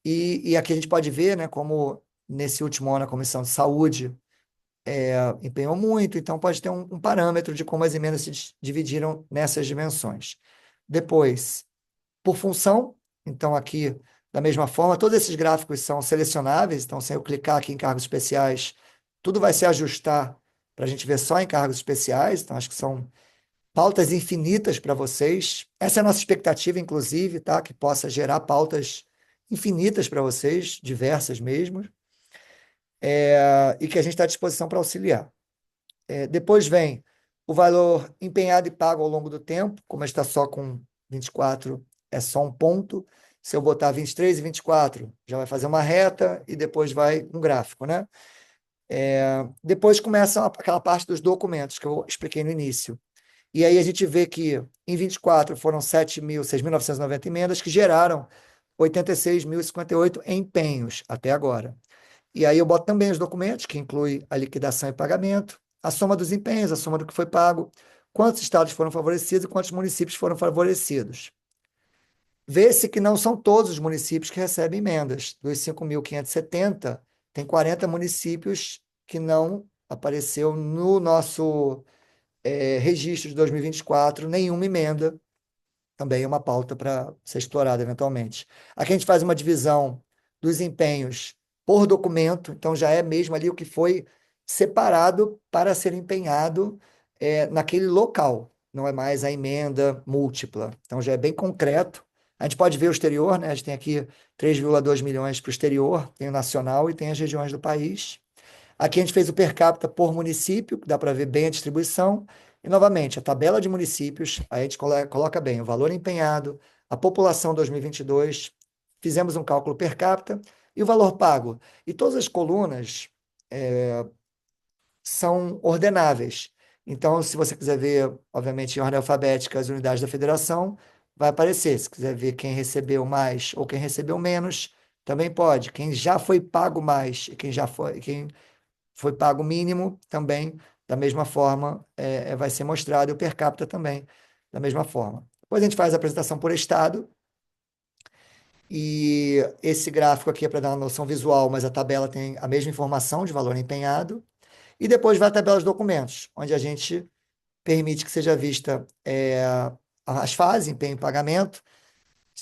e aqui a gente pode ver, né, como nesse último ano a Comissão de Saúde empenhou muito, então pode ter um parâmetro de como as emendas se dividiram nessas dimensões. Depois, por função, então aqui, da mesma forma, todos esses gráficos são selecionáveis, então se eu clicar aqui em cargos especiais, tudo vai se ajustar para a gente ver só em cargos especiais, então acho que são pautas infinitas para vocês. Essa é a nossa expectativa, inclusive, tá? Que possa gerar pautas infinitas para vocês, diversas mesmo, e que a gente está à disposição para auxiliar. Depois vem o valor empenhado e pago ao longo do tempo, como está só com 24, é só um ponto. Se eu botar 23 e 24, já vai fazer uma reta e depois vai um gráfico, né? Depois começa aquela parte dos documentos que eu expliquei no início. E aí a gente vê que em 24 foram 6.990 emendas que geraram 86.058 empenhos até agora. E aí eu boto também os documentos, que inclui a liquidação e pagamento, a soma dos empenhos, a soma do que foi pago, quantos estados foram favorecidos e quantos municípios foram favorecidos. Vê-se que não são todos os municípios que recebem emendas. Dos 5.570, tem 40 municípios que não apareceu no nosso registro de 2024 nenhuma emenda. Também é uma pauta para ser explorada eventualmente. Aqui a gente faz uma divisão dos empenhos por documento, então já é mesmo ali o que foi separado para ser empenhado naquele local, não é mais a emenda múltipla. Então já é bem concreto. A gente pode ver o exterior, né? A gente tem aqui 3,2 milhões para o exterior, tem o nacional e tem as regiões do país. Aqui a gente fez o per capita por município, que dá para ver bem a distribuição. E, novamente, a tabela de municípios, aí a gente coloca bem o valor empenhado, a população 2022, fizemos um cálculo per capita, E o valor pago? E todas as colunas são ordenáveis. Então, se você quiser ver, obviamente, em ordem alfabética, as unidades da federação, vai aparecer. Se quiser ver quem recebeu mais ou quem recebeu menos, também pode. Quem já foi pago mais e quem foi pago mínimo, também, da mesma forma, vai ser mostrado, e o per capita também, da mesma forma. Depois a gente faz a apresentação por estado, e esse gráfico aqui é para dar uma noção visual, mas a tabela tem a mesma informação de valor empenhado. E depois vai a tabela de documentos, onde a gente permite que seja vista as fases, empenho e pagamento,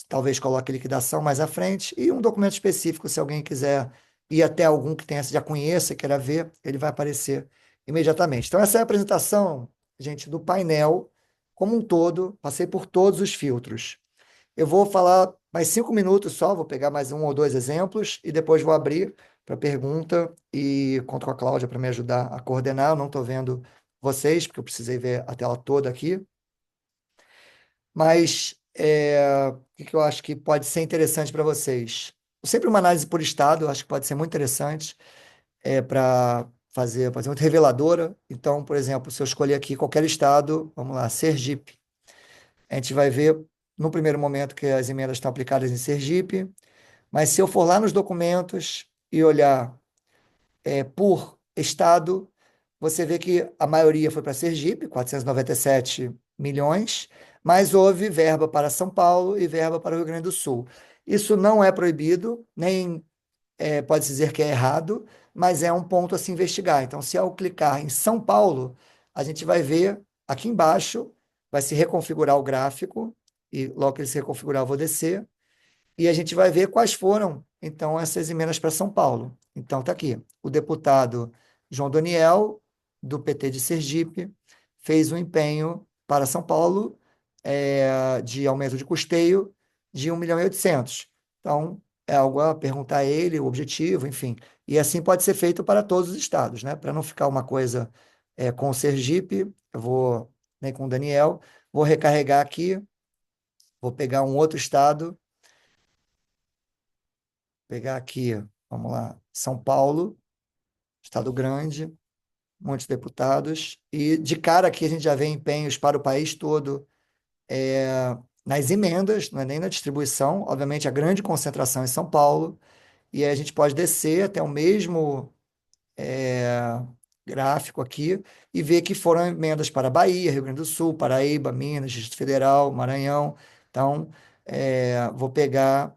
talvez coloque liquidação mais à frente, e um documento específico, se alguém quiser ir até algum que tenha, já conheça, queira ver, ele vai aparecer imediatamente. Então, essa é a apresentação, gente, do painel como um todo, passei por todos os filtros. Eu vou falar mais 5 minutos só, vou pegar mais um ou dois exemplos e depois vou abrir para pergunta e conto com a Cláudia para me ajudar a coordenar. Eu não estou vendo vocês, porque eu precisei ver a tela toda aqui. Mas o que que eu acho que pode ser interessante para vocês? Sempre uma análise por estado, eu acho que pode ser muito interessante para fazer, pode ser muito reveladora. Então, por exemplo, se eu escolher aqui qualquer estado, vamos lá, Sergipe, a gente vai ver no primeiro momento que as emendas estão aplicadas em Sergipe, mas se eu for lá nos documentos e olhar por estado, você vê que a maioria foi para Sergipe, 497 milhões, mas houve verba para São Paulo e verba para o Rio Grande do Sul. Isso não é proibido, nem pode dizer que é errado, mas é um ponto a se investigar. Então, se eu clicar em São Paulo, a gente vai ver aqui embaixo, vai se reconfigurar o gráfico, e logo que ele se reconfigurar, eu vou descer, e a gente vai ver quais foram, então, essas emendas para São Paulo. Então, está aqui. O deputado João Daniel, do PT de Sergipe, fez um empenho para São Paulo de aumento de custeio de 1.800.000. Então, é algo a perguntar a ele, o objetivo, enfim. E assim pode ser feito para todos os estados, né? Para não ficar uma coisa com o Sergipe, eu vou, nem com o Daniel, vou recarregar aqui, vou pegar um outro estado, pegar aqui, vamos lá, São Paulo, estado grande, muitos deputados, e de cara aqui a gente já vê empenhos para o país todo nas emendas, não é nem na distribuição, obviamente a grande concentração em São Paulo, e aí a gente pode descer até o mesmo gráfico aqui e ver que foram emendas para Bahia, Rio Grande do Sul, Paraíba, Minas, Distrito Federal, Maranhão. Então, vou pegar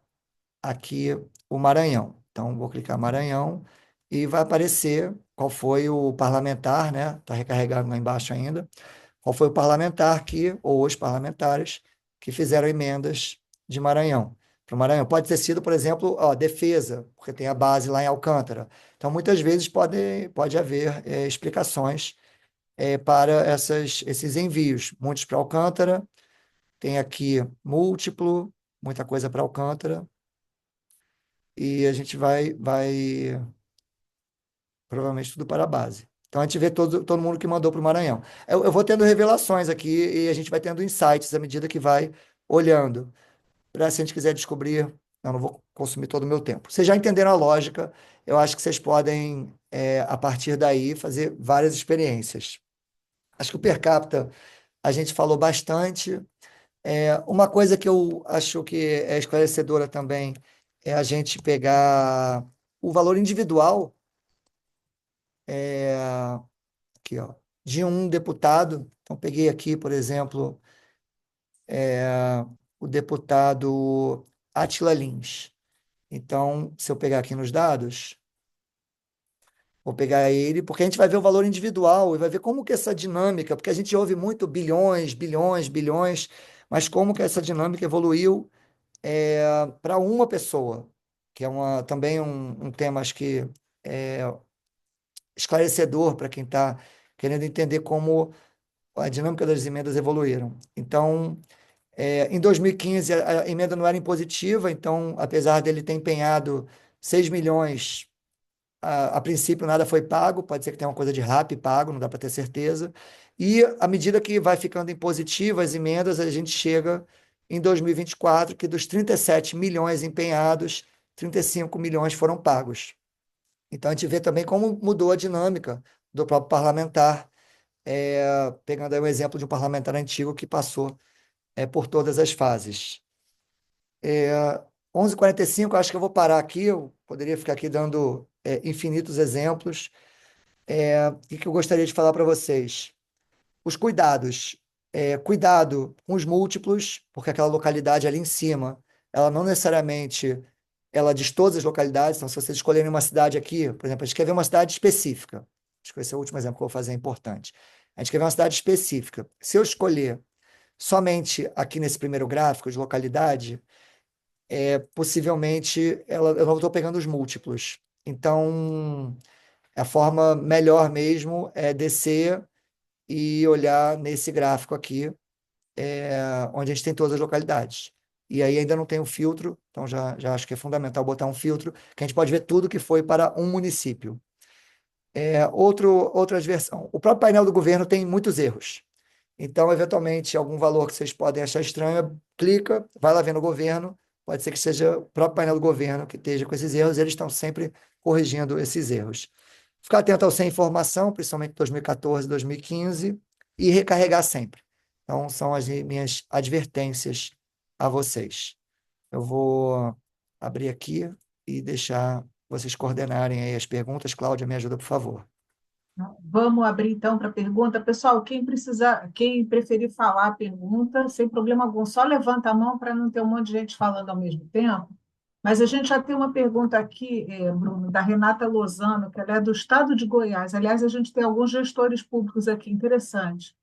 aqui o Maranhão. Então, vou clicar Maranhão e vai aparecer qual foi o parlamentar, né? Está recarregado lá embaixo ainda. Qual foi o parlamentar que, ou os parlamentares, que fizeram emendas de Maranhão. Para o Maranhão. Pode ter sido, por exemplo, defesa, porque tem a base lá em Alcântara. Então, muitas vezes pode haver explicações para esses envios. Muitos para Alcântara, tem aqui múltiplo, muita coisa para Alcântara, e a gente vai provavelmente tudo para a base. Então, a gente vê todo mundo que mandou para o Maranhão. Eu vou tendo revelações aqui e a gente vai tendo insights à medida que vai olhando. Para se a gente quiser descobrir, eu não vou consumir todo o meu tempo. Vocês já entenderam a lógica, eu acho que vocês podem, a partir daí, fazer várias experiências. Acho que o per capita a gente falou bastante. Uma coisa que eu acho que é esclarecedora também é a gente pegar o valor individual aqui, ó, de um deputado. Então, peguei aqui, por exemplo, o deputado Átila Lins. Então, se eu pegar aqui nos dados, vou pegar ele, porque a gente vai ver o valor individual e vai ver como que essa dinâmica, porque a gente ouve muito bilhões, bilhões, bilhões, mas como que essa dinâmica evoluiu para uma pessoa, que é também um tema, acho que esclarecedor para quem está querendo entender como a dinâmica das emendas evoluíram. Então, em 2015, a emenda não era impositiva, então, apesar dele ter empenhado 6 milhões, a princípio nada foi pago, pode ser que tenha uma coisa de RAP pago, não dá para ter certeza. E à medida que vai ficando impositiva as emendas, a gente chega em 2024, que dos 37 milhões empenhados, 35 milhões foram pagos. Então, a gente vê também como mudou a dinâmica do próprio parlamentar, pegando aí o exemplo de um parlamentar antigo que passou por todas as fases. 11h45, acho que eu vou parar aqui, eu poderia ficar aqui dando infinitos exemplos. O que que eu gostaria de falar para vocês? Os cuidados. Cuidado com os múltiplos, porque aquela localidade ali em cima, ela não necessariamente ela diz todas as localidades. Então, se vocês escolherem uma cidade aqui, por exemplo, a gente quer ver uma cidade específica. Acho que esse é o último exemplo que eu vou fazer, é importante. A gente quer ver uma cidade específica. Se eu escolher somente aqui nesse primeiro gráfico de localidade, possivelmente eu não estou pegando os múltiplos. Então, a forma melhor mesmo é descer e olhar nesse gráfico aqui, onde a gente tem todas as localidades. E aí ainda não tem o filtro, então já acho que é fundamental botar um filtro, que a gente pode ver tudo que foi para um município. Outra versão. O próprio painel do governo tem muitos erros. Então, eventualmente, algum valor que vocês podem achar estranho, clica, vai lá ver no governo. Pode ser que seja o próprio painel do governo que esteja com esses erros, eles estão sempre corrigindo esses erros. Ficar atento ao sem informação, principalmente 2014, 2015, e recarregar sempre. Então, são as minhas advertências a vocês. Eu vou abrir aqui e deixar vocês coordenarem aí as perguntas. Cláudia, me ajuda, por favor. Vamos abrir então para pergunta. Pessoal, quem preferir falar a pergunta, sem problema algum, só levanta a mão para não ter um monte de gente falando ao mesmo tempo. Mas a gente já tem uma pergunta aqui, Bruno, da Renata Lozano, que ela é do estado de Goiás. Aliás, a gente tem alguns gestores públicos aqui, interessante.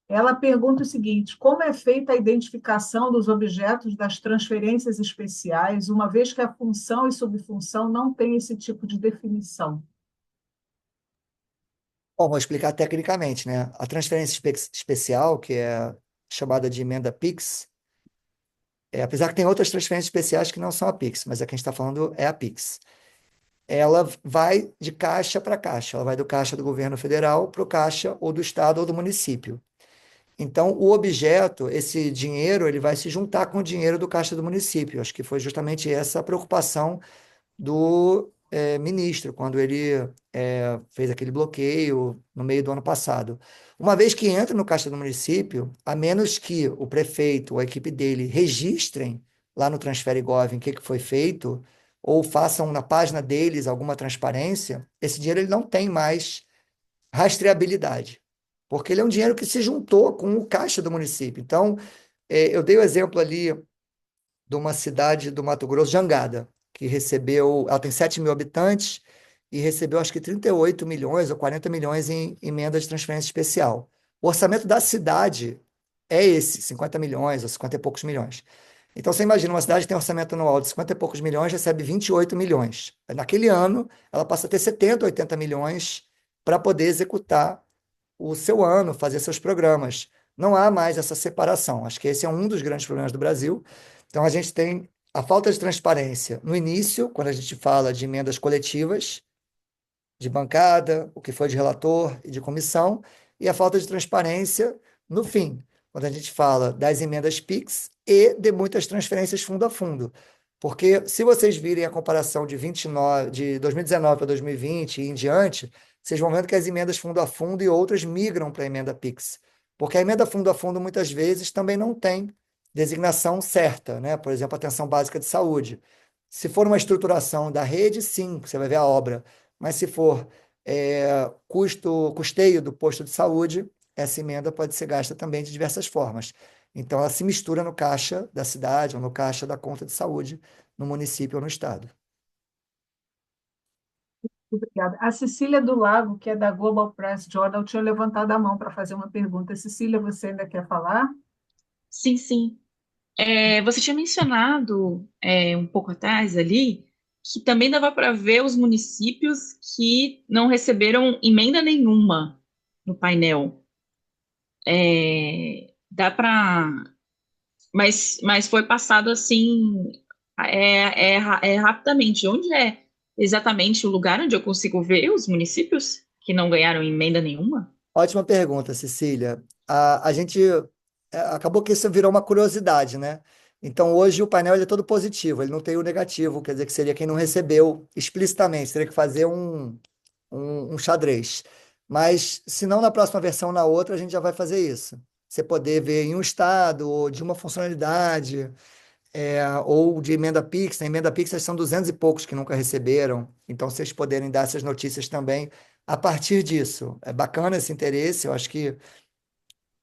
Ela pergunta o seguinte: como é feita a identificação dos objetos das transferências especiais, uma vez que a função e subfunção não têm esse tipo de definição? Bom, vou explicar tecnicamente, né? A transferência especial, que é chamada de emenda PIX, apesar que tem outras transferências especiais que não são a PIX, mas a que a gente está falando é a PIX. Ela vai de caixa para caixa, ela vai do caixa do governo federal para o caixa ou do estado ou do município. Então, o objeto, esse dinheiro, ele vai se juntar com o dinheiro do caixa do município. Acho que foi justamente essa a preocupação do ministro, quando ele fez aquele bloqueio no meio do ano passado. Uma vez que entra no caixa do município, a menos que o prefeito ou a equipe dele registrem lá no Transfere Gov em que foi feito, ou façam na página deles alguma transparência, esse dinheiro ele não tem mais rastreabilidade, porque ele é um dinheiro que se juntou com o caixa do município. Então, eu dei o exemplo ali de uma cidade do Mato Grosso, Jangada, que recebeu, ela tem 7 mil habitantes e recebeu acho que 38 milhões ou 40 milhões em emenda de transferência especial. O orçamento da cidade é esse, 50 milhões ou 50 e poucos milhões. Então, você imagina, uma cidade que tem um orçamento anual de 50 e poucos milhões, recebe 28 milhões. Naquele ano, ela passa a ter 70, 80 milhões para poder executar o seu ano, fazer seus programas. Não há mais essa separação. Acho que esse é um dos grandes problemas do Brasil. Então, a gente tem a falta de transparência no início, quando a gente fala de emendas coletivas, de bancada, o que foi de relator e de comissão, e a falta de transparência no fim, quando a gente fala das emendas PIX e de muitas transferências fundo a fundo. Porque se vocês virem a comparação de 2019 para 2020 e em diante, vocês vão vendo que as emendas fundo a fundo e outras migram para a emenda PIX. Porque a emenda fundo a fundo, muitas vezes, também não tem designação certa, né? Por exemplo, atenção básica de saúde. Se for uma estruturação da rede, sim, você vai ver a obra. Mas se for custeio do posto de saúde, essa emenda pode ser gasta também de diversas formas. Então, ela se mistura no caixa da cidade ou no caixa da conta de saúde no município ou no estado. Obrigada. A Cecília do Lago, que é da Global Press Journal, tinha levantado a mão para fazer uma pergunta. Cecília, você ainda quer falar? Sim, sim. Você tinha mencionado um pouco atrás ali que também dava para ver os municípios que não receberam emenda nenhuma no painel. Dá para, mas foi passado assim rapidamente. Onde é exatamente o lugar onde eu consigo ver os municípios que não ganharam emenda nenhuma? Ótima pergunta, Cecília. A gente acabou que isso virou uma curiosidade, né? Então, hoje o painel ele é todo positivo, ele não tem o negativo, quer dizer que seria quem não recebeu explicitamente, teria que fazer um xadrez. Mas, se não na próxima versão, na outra, a gente já vai fazer isso. Você poder ver em um estado, ou de uma funcionalidade, ou de emenda Pix. Na emenda Pix, são 200 e poucos que nunca receberam. Então, vocês poderem dar essas notícias também a partir disso. É bacana esse interesse, eu acho que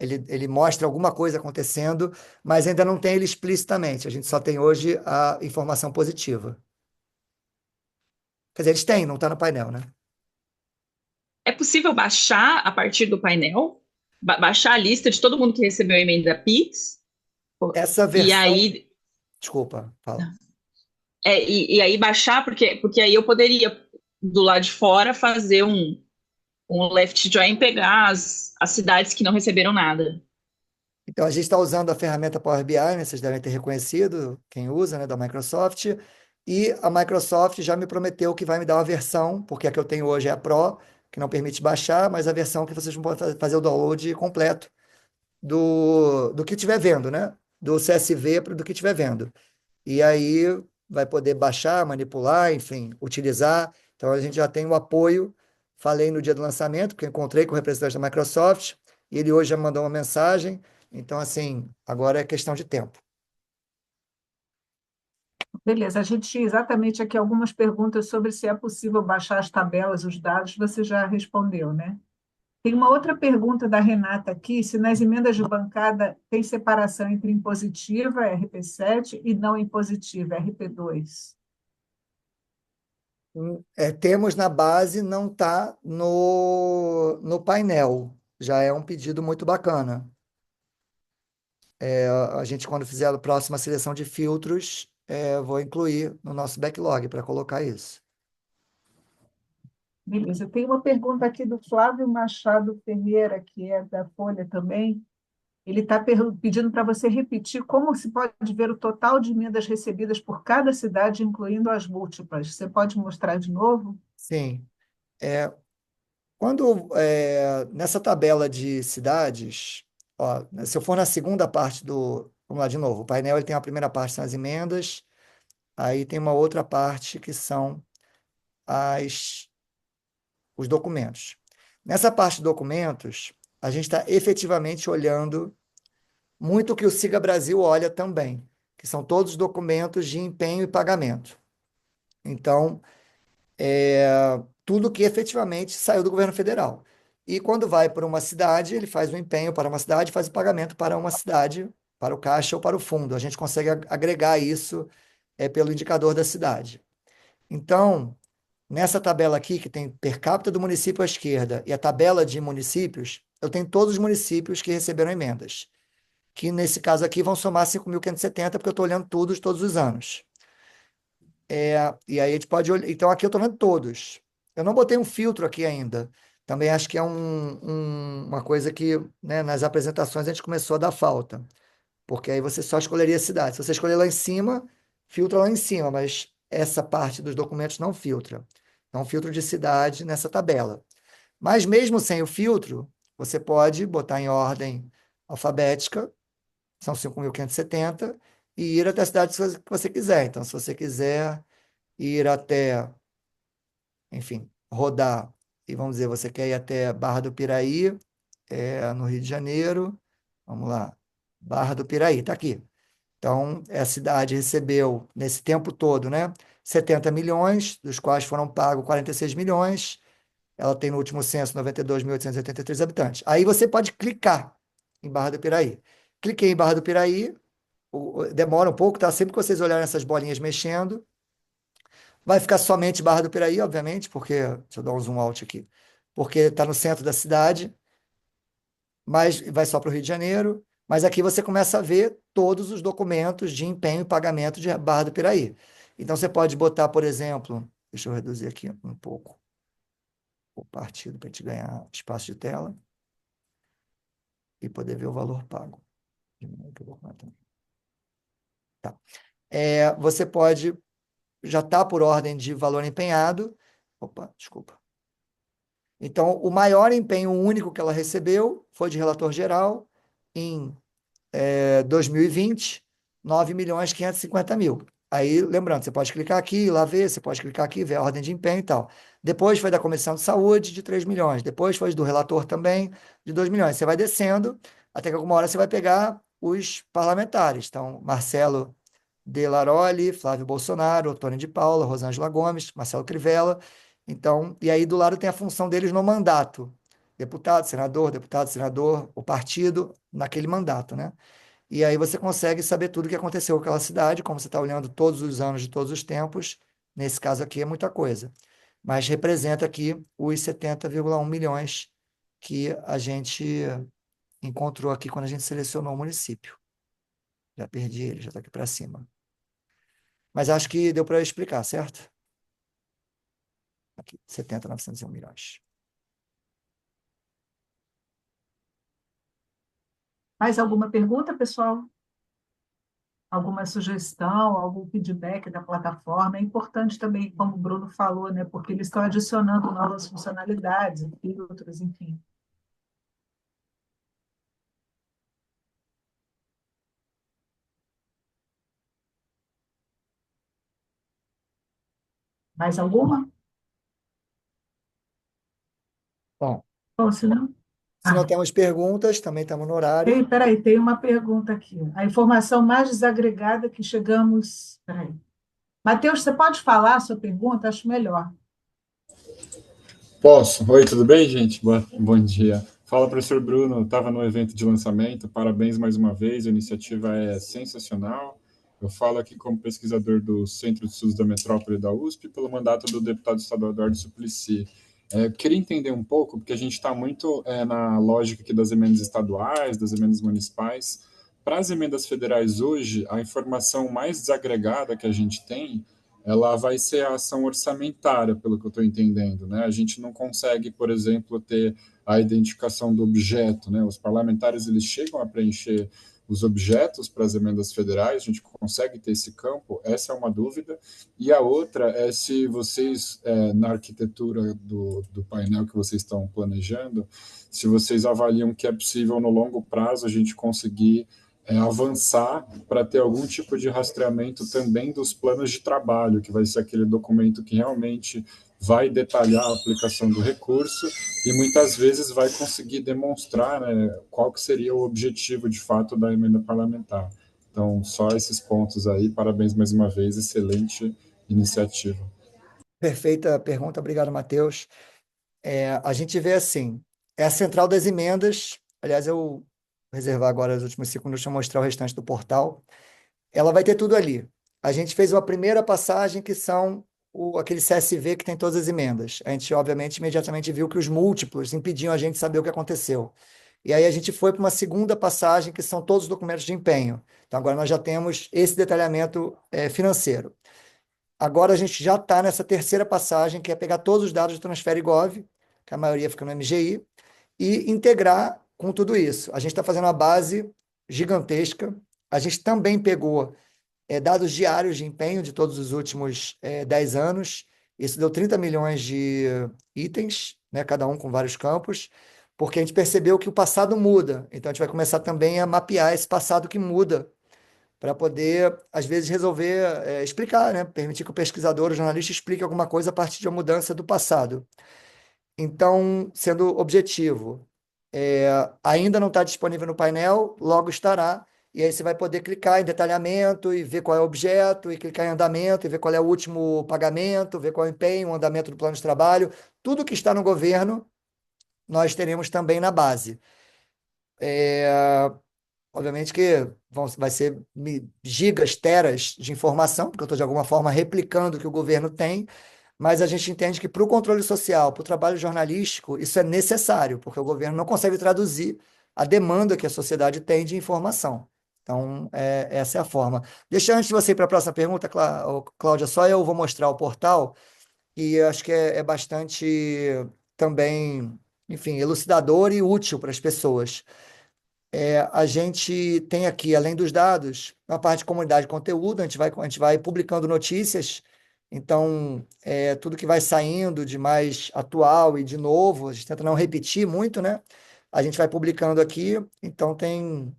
ele mostra alguma coisa acontecendo, mas ainda não tem ele explicitamente. A gente só tem hoje a informação positiva. Quer dizer, eles têm, não está no painel, né? É possível baixar a partir do painel? Baixar a lista de todo mundo que recebeu a emenda Pix? Essa E versão. aí, Desculpa, fala. e aí baixar, porque aí eu poderia, do lado de fora, fazer um left join e pegar as cidades que não receberam nada. Então, a gente está usando a ferramenta Power BI, né? Vocês devem ter reconhecido, quem usa, né, da Microsoft. E a Microsoft já me prometeu que vai me dar uma versão, porque a que eu tenho hoje é a Pro, que não permite baixar, mas a versão que vocês vão fazer o download completo do que estiver vendo, né? Do CSV do que estiver vendo. E aí vai poder baixar, manipular, enfim, utilizar. Então, a gente já tem o apoio. Falei no dia do lançamento, porque encontrei com o representante da Microsoft, e ele hoje já me mandou uma mensagem. Então, assim, agora é questão de tempo. Beleza, a gente tinha exatamente aqui algumas perguntas sobre se é possível baixar as tabelas, os dados, você já respondeu, né? Tem uma outra pergunta da Renata aqui, se nas emendas de bancada tem separação entre impositiva, RP7, e não impositiva, RP2. Temos na base, não está no painel. Já é um pedido muito bacana. A gente, quando fizer a próxima seleção de filtros, vou incluir no nosso backlog para colocar isso. Beleza, tem uma pergunta aqui do Flávio Machado Ferreira, que é da Folha também. Ele está pedindo para você repetir como se pode ver o total de emendas recebidas por cada cidade, incluindo as múltiplas. Você pode mostrar de novo? Sim. É, nessa tabela de cidades, ó, se eu for na segunda parte vamos lá de novo, o painel ele tem a primeira parte, são as emendas, aí tem uma outra parte que são as, os documentos. Nessa parte de documentos, a gente está efetivamente olhando muito o que o Siga Brasil olha também, que são todos os documentos de empenho e pagamento. Então, tudo que efetivamente saiu do governo federal. E quando vai para uma cidade, ele faz o empenho para uma cidade, faz o pagamento para uma cidade, para o caixa ou para o fundo. A gente consegue agregar isso pelo indicador da cidade. Então, nessa tabela aqui, que tem per capita do município à esquerda e a tabela de municípios, eu tenho todos os municípios que receberam emendas, que nesse caso aqui vão somar 5.570, porque eu estou olhando todos os anos. E aí a gente pode olhar. Então, aqui eu estou vendo todos. Eu não botei um filtro aqui ainda. Também acho que é uma coisa que, né, nas apresentações a gente começou a dar falta. Porque aí você só escolheria a cidade. Se você escolher lá em cima, filtra lá em cima, mas essa parte dos documentos não filtra. Então, filtro de cidade nessa tabela. Mas mesmo sem o filtro, você pode botar em ordem alfabética, são 5.570, e ir até a cidade que você quiser. Então, se você quiser ir até, enfim, rodar, e vamos dizer, você quer ir até Barra do Piraí, no Rio de Janeiro, vamos lá, Barra do Piraí, está aqui. Então, a cidade recebeu, nesse tempo todo, né, 70 milhões, dos quais foram pagos 46 milhões, ela tem no último censo 92.883 habitantes. Aí você pode clicar em Barra do Piraí. Cliquei em Barra do Piraí, demora um pouco, tá? Sempre que vocês olharem essas bolinhas mexendo, vai ficar somente Barra do Piraí, obviamente, porque, deixa eu dar um zoom out aqui, porque está no centro da cidade, mas vai só para o Rio de Janeiro, mas aqui você começa a ver todos os documentos de empenho e pagamento de Barra do Piraí. Então você pode botar, por exemplo, deixa eu reduzir aqui um pouco o partido para a gente ganhar espaço de tela e poder ver o valor pago. Tá. Você pode, já está por ordem de valor empenhado. Opa, desculpa. Então, o maior empenho único que ela recebeu foi de relator geral em 2020, 9.550.000. Aí, lembrando, você pode clicar aqui, ir lá ver, você pode clicar aqui, ver a ordem de empenho e tal. Depois foi da Comissão de Saúde, de 3 milhões. Depois foi do relator também, de 2 milhões. Você vai descendo, até que alguma hora você vai pegar os parlamentares. Então, Marcelo De Laroli, Flávio Bolsonaro, Antônio de Paula, Rosângela Gomes, Marcelo Crivella. Então, e aí do lado tem a função deles no mandato. Deputado, senador, o partido naquele mandato, né? E aí você consegue saber tudo o que aconteceu com aquela cidade, como você está olhando todos os anos de todos os tempos. Nesse caso aqui é muita coisa. Mas representa aqui os 70,1 milhões que a gente encontrou aqui quando a gente selecionou o município. Já perdi ele, já está aqui para cima. Mas acho que deu para explicar, certo? Aqui, 70,901 milhões. Mais alguma pergunta, pessoal? Alguma sugestão, algum feedback da plataforma? É importante também, como o Bruno falou, né? Porque eles estão adicionando novas funcionalidades, filtros, enfim. Mais alguma? Bom, Ou se não? se não Ah, temos perguntas, também estamos no horário. peraí, tem uma pergunta aqui. A informação mais desagregada que chegamos. Peraí. Matheus, você pode falar a sua pergunta? Acho melhor. Posso? Oi, tudo bem, gente? Bom dia. Fala, professor Bruno. Estava no evento de lançamento. Parabéns mais uma vez. A iniciativa é sensacional. Eu falo aqui como pesquisador do Centro de Estudos da Metrópole da USP, pelo mandato do deputado estadual Eduardo Suplicy. Queria entender um pouco, porque a gente está muito na lógica aqui das emendas estaduais, das emendas municipais. Para as emendas federais hoje, a informação mais desagregada que a gente tem ela vai ser a ação orçamentária, pelo que eu estou entendendo, né? A gente não consegue, por exemplo, ter a identificação do objeto, né? Os parlamentares eles chegam a preencher os objetos para as emendas federais, a gente consegue ter esse campo, essa é uma dúvida. E a outra é se vocês, na arquitetura do painel que vocês estão planejando, se vocês avaliam que é possível no longo prazo a gente conseguir avançar para ter algum tipo de rastreamento também dos planos de trabalho, que vai ser aquele documento que realmente vai detalhar a aplicação do recurso e muitas vezes vai conseguir demonstrar, né, qual que seria o objetivo de fato da emenda parlamentar. Então, só esses pontos aí. Parabéns mais uma vez, excelente iniciativa. Perfeita pergunta, obrigado, Matheus. A gente vê assim, é a central das emendas. Aliás, eu vou reservar agora os últimos segundos para mostrar o restante do portal. Ela vai ter tudo ali. A gente fez uma primeira passagem que são aquele CSV que tem todas as emendas. A gente, obviamente, imediatamente viu que os múltiplos impediam a gente saber o que aconteceu. E aí a gente foi para uma segunda passagem que são todos os documentos de empenho. Então agora nós já temos esse detalhamento financeiro. Agora a gente já está nessa terceira passagem, que é pegar todos os dados do Transfere.gov, que a maioria fica no MGI, e integrar com tudo isso. A gente está fazendo uma base gigantesca. A gente também pegou dados diários de empenho de todos os últimos 10 anos. Isso deu 30 milhões de itens, né, cada um com vários campos, porque a gente percebeu que o passado muda. Então a gente vai começar também a mapear esse passado que muda para poder, às vezes, resolver, explicar, né? Permitir que o pesquisador, o jornalista, explique alguma coisa a partir de uma mudança do passado. Então, sendo objetivo, ainda não está disponível no painel, logo estará, e aí você vai poder clicar em detalhamento e ver qual é o objeto, e clicar em andamento e ver qual é o último pagamento, ver qual é o empenho, o andamento do plano de trabalho. Tudo que está no governo, nós teremos também na base. Obviamente que vai ser gigas, teras de informação, porque eu estou de alguma forma replicando o que o governo tem, mas a gente entende que para o controle social, para o trabalho jornalístico, isso é necessário, porque o governo não consegue traduzir a demanda que a sociedade tem de informação. Então, essa é a forma. Deixa antes de você ir para a próxima pergunta, Cláudia, só eu vou mostrar o portal, e eu acho que é bastante também, enfim, elucidador e útil para as pessoas. A gente tem aqui, além dos dados, uma parte de comunidade de conteúdo, a gente vai publicando notícias, então, tudo que vai saindo de mais atual e de novo, a gente tenta não repetir muito, né? A gente vai publicando aqui, então tem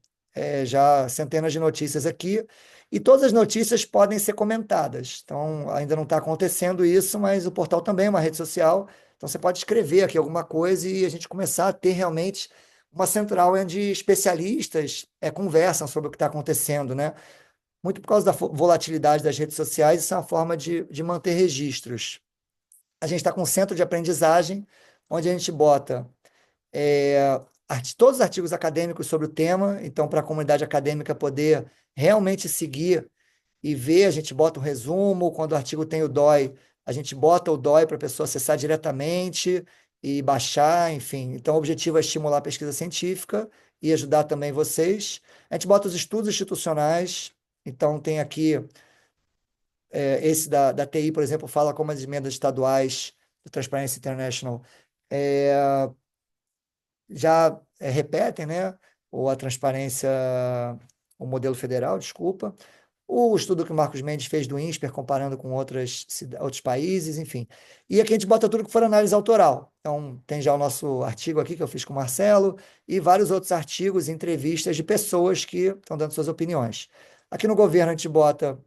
já centenas de notícias aqui, e todas as notícias podem ser comentadas. Então, ainda não está acontecendo isso, mas o portal também é uma rede social, então você pode escrever aqui alguma coisa e a gente começar a ter realmente uma central onde especialistas conversam sobre o que está acontecendo, né? Muito por causa da volatilidade das redes sociais, isso é uma forma de manter registros. A gente está com um centro de aprendizagem, onde a gente bota todos os artigos acadêmicos sobre o tema, então, para a comunidade acadêmica poder realmente seguir e ver, a gente bota um resumo, quando o artigo tem o DOI, a gente bota o DOI para a pessoa acessar diretamente e baixar, enfim. Então, o objetivo é estimular a pesquisa científica e ajudar também vocês. A gente bota os estudos institucionais, então tem aqui, esse da TI, por exemplo, fala como as emendas estaduais do Transparency International já repetem, né? Ou a transparência, o modelo federal, desculpa. O estudo que o Marcos Mendes fez do INSPER, comparando com outros países, enfim. E aqui a gente bota tudo que for análise autoral. Então, tem já o nosso artigo aqui que eu fiz com o Marcelo e vários outros artigos, entrevistas de pessoas que estão dando suas opiniões. Aqui no governo a gente bota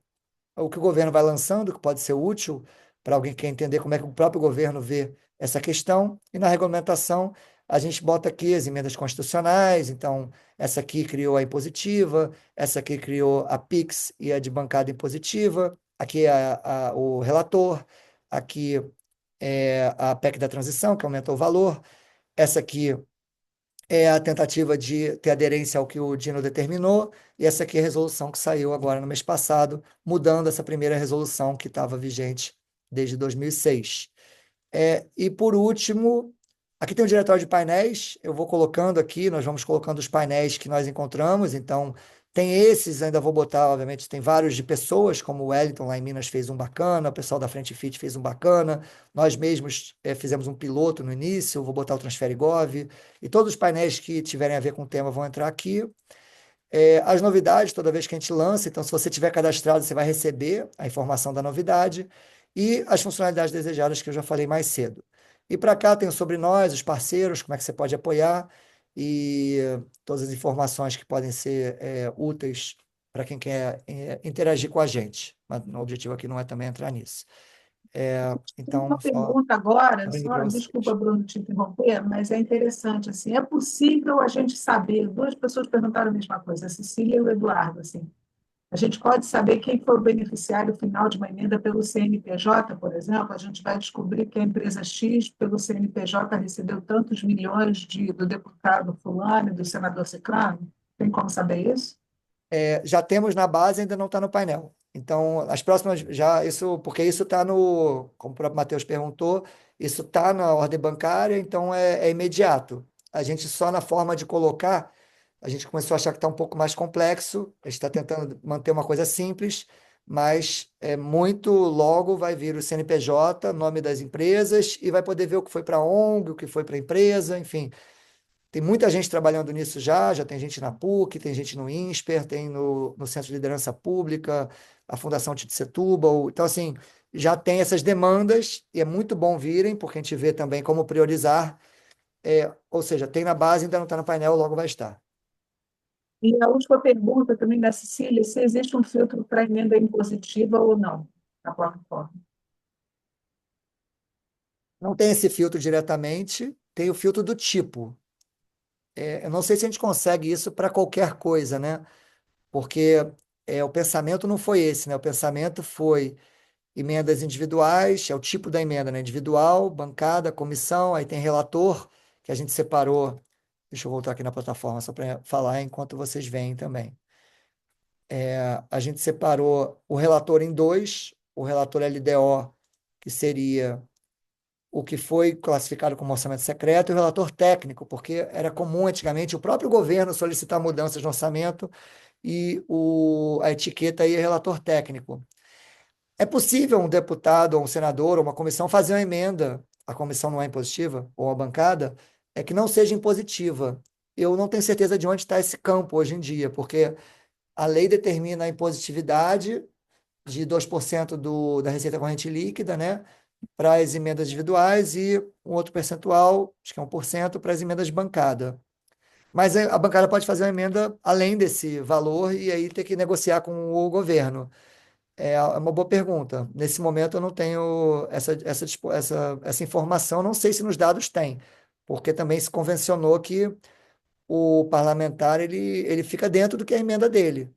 o que o governo vai lançando, que pode ser útil para alguém que quer entender como é que o próprio governo vê essa questão, e na regulamentação a gente bota aqui as emendas constitucionais, então essa aqui criou a impositiva, essa aqui criou a PIX e a de bancada impositiva, aqui é o relator, aqui é a PEC da transição, que aumentou o valor, essa aqui é a tentativa de ter aderência ao que o Dino determinou, e essa aqui é a resolução que saiu agora no mês passado, mudando essa primeira resolução que estava vigente desde 2006. E por último, aqui tem o diretório de painéis, eu vou colocando aqui, nós vamos colocando os painéis que nós encontramos, então tem esses, ainda vou botar, obviamente, tem vários de pessoas, como o Wellington lá em Minas fez um bacana, o pessoal da Frente Fit fez um bacana, nós mesmos fizemos um piloto no início, vou botar o Transfere Gov, e todos os painéis que tiverem a ver com o tema vão entrar aqui. As novidades, toda vez que a gente lança, então se você tiver cadastrado, você vai receber a informação da novidade, e as funcionalidades desejadas que eu já falei mais cedo. E para cá tem o sobre nós, os parceiros, como é que você pode apoiar, e todas as informações que podem ser úteis para quem quer interagir com a gente. Mas o objetivo aqui não é também entrar nisso. Então, Uma só pergunta agora, abrindo para vocês. desculpa, Bruno, te interromper, mas é interessante, assim, é possível a gente saber, duas pessoas perguntaram a mesma coisa, a Cecília e o Eduardo, assim, a gente pode saber quem foi o beneficiário final de uma emenda pelo CNPJ, por exemplo, a gente vai descobrir que a empresa X, pelo CNPJ, recebeu tantos milhões do deputado fulano e do senador ciclano? Tem como saber isso? Já temos na base, ainda não está no painel. Então, as próximas, porque isso está no, como o próprio Matheus perguntou, isso está na ordem bancária, então é imediato. A gente só na forma de colocar, a gente começou a achar que está um pouco mais complexo, a gente está tentando manter uma coisa simples, mas muito logo vai vir o CNPJ, nome das empresas, e vai poder ver o que foi para a ONG, o que foi para a empresa, enfim. Tem muita gente trabalhando nisso já tem gente na PUC, tem gente no INSPER, tem no Centro de Liderança Pública, a Fundação Tite Setúbal. Então, assim, já tem essas demandas e é muito bom virem, porque a gente vê também como priorizar. Ou seja, tem na base, ainda não está no painel, logo vai estar. E a última pergunta também da Cecília, se existe um filtro para emenda impositiva ou não na plataforma? Não tem esse filtro diretamente, tem o filtro do tipo. Eu não sei se a gente consegue isso para qualquer coisa, né? Porque o pensamento não foi esse, né? O pensamento foi emendas individuais, é o tipo da emenda, né? Individual, bancada, comissão, aí tem relator, que a gente separou. Deixa eu voltar aqui na plataforma só para falar enquanto vocês veem também. A gente separou o relator em dois, o relator LDO, que seria o que foi classificado como orçamento secreto, e o relator técnico, porque era comum antigamente o próprio governo solicitar mudanças no orçamento e a etiqueta aí é relator técnico. É possível um deputado ou um senador ou uma comissão fazer uma emenda, a comissão não é impositiva, ou a bancada, que não seja impositiva. Eu não tenho certeza de onde está esse campo hoje em dia, porque a lei determina a impositividade de 2% da receita corrente líquida, né, para as emendas individuais e um outro percentual, acho que é 1%, para as emendas de bancada. Mas a bancada pode fazer uma emenda além desse valor e aí ter que negociar com o governo. É uma boa pergunta. Nesse momento eu não tenho essa informação, não sei se nos dados tem, porque também se convencionou que o parlamentar ele fica dentro do que é a emenda dele.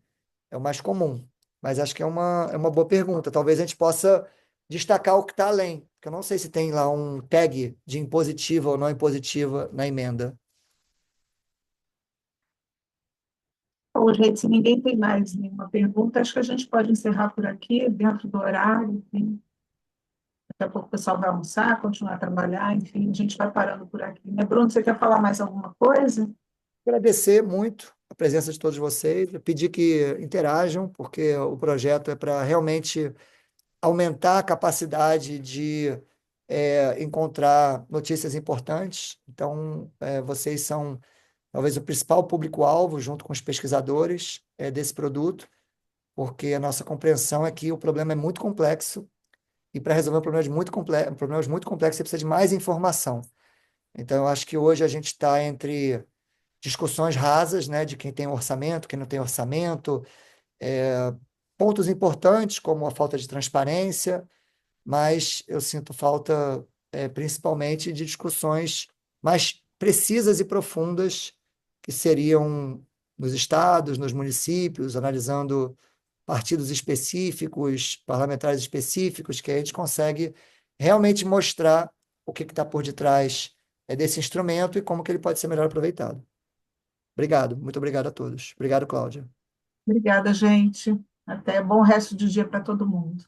É o mais comum. Mas acho que é uma boa pergunta. Talvez a gente possa destacar o que está além, porque eu não sei se tem lá um tag de impositiva ou não impositiva na emenda. Bom, gente, se ninguém tem mais nenhuma pergunta, acho que a gente pode encerrar por aqui, dentro do horário, enfim. Daqui a pouco o pessoal vai almoçar, continuar a trabalhar, enfim, a gente vai parando por aqui. Né, Bruno, você quer falar mais alguma coisa? Agradecer muito a presença de todos vocês, pedir que interajam, porque o projeto é para realmente aumentar a capacidade de encontrar notícias importantes. Então, vocês são talvez o principal público-alvo, junto com os pesquisadores, desse produto, porque a nossa compreensão é que o problema é muito complexo e para resolver problemas muito complexos, você precisa de mais informação. Então, eu acho que hoje a gente está entre discussões rasas, né, de quem tem orçamento, quem não tem orçamento, pontos importantes como a falta de transparência, mas eu sinto falta, principalmente, de discussões mais precisas e profundas, que seriam nos estados, nos municípios, analisando partidos específicos, parlamentares específicos, que a gente consegue realmente mostrar o que está por detrás desse instrumento e como que ele pode ser melhor aproveitado. Obrigado, muito obrigado a todos. Obrigado, Cláudia. Obrigada, gente. Até bom resto de dia para todo mundo.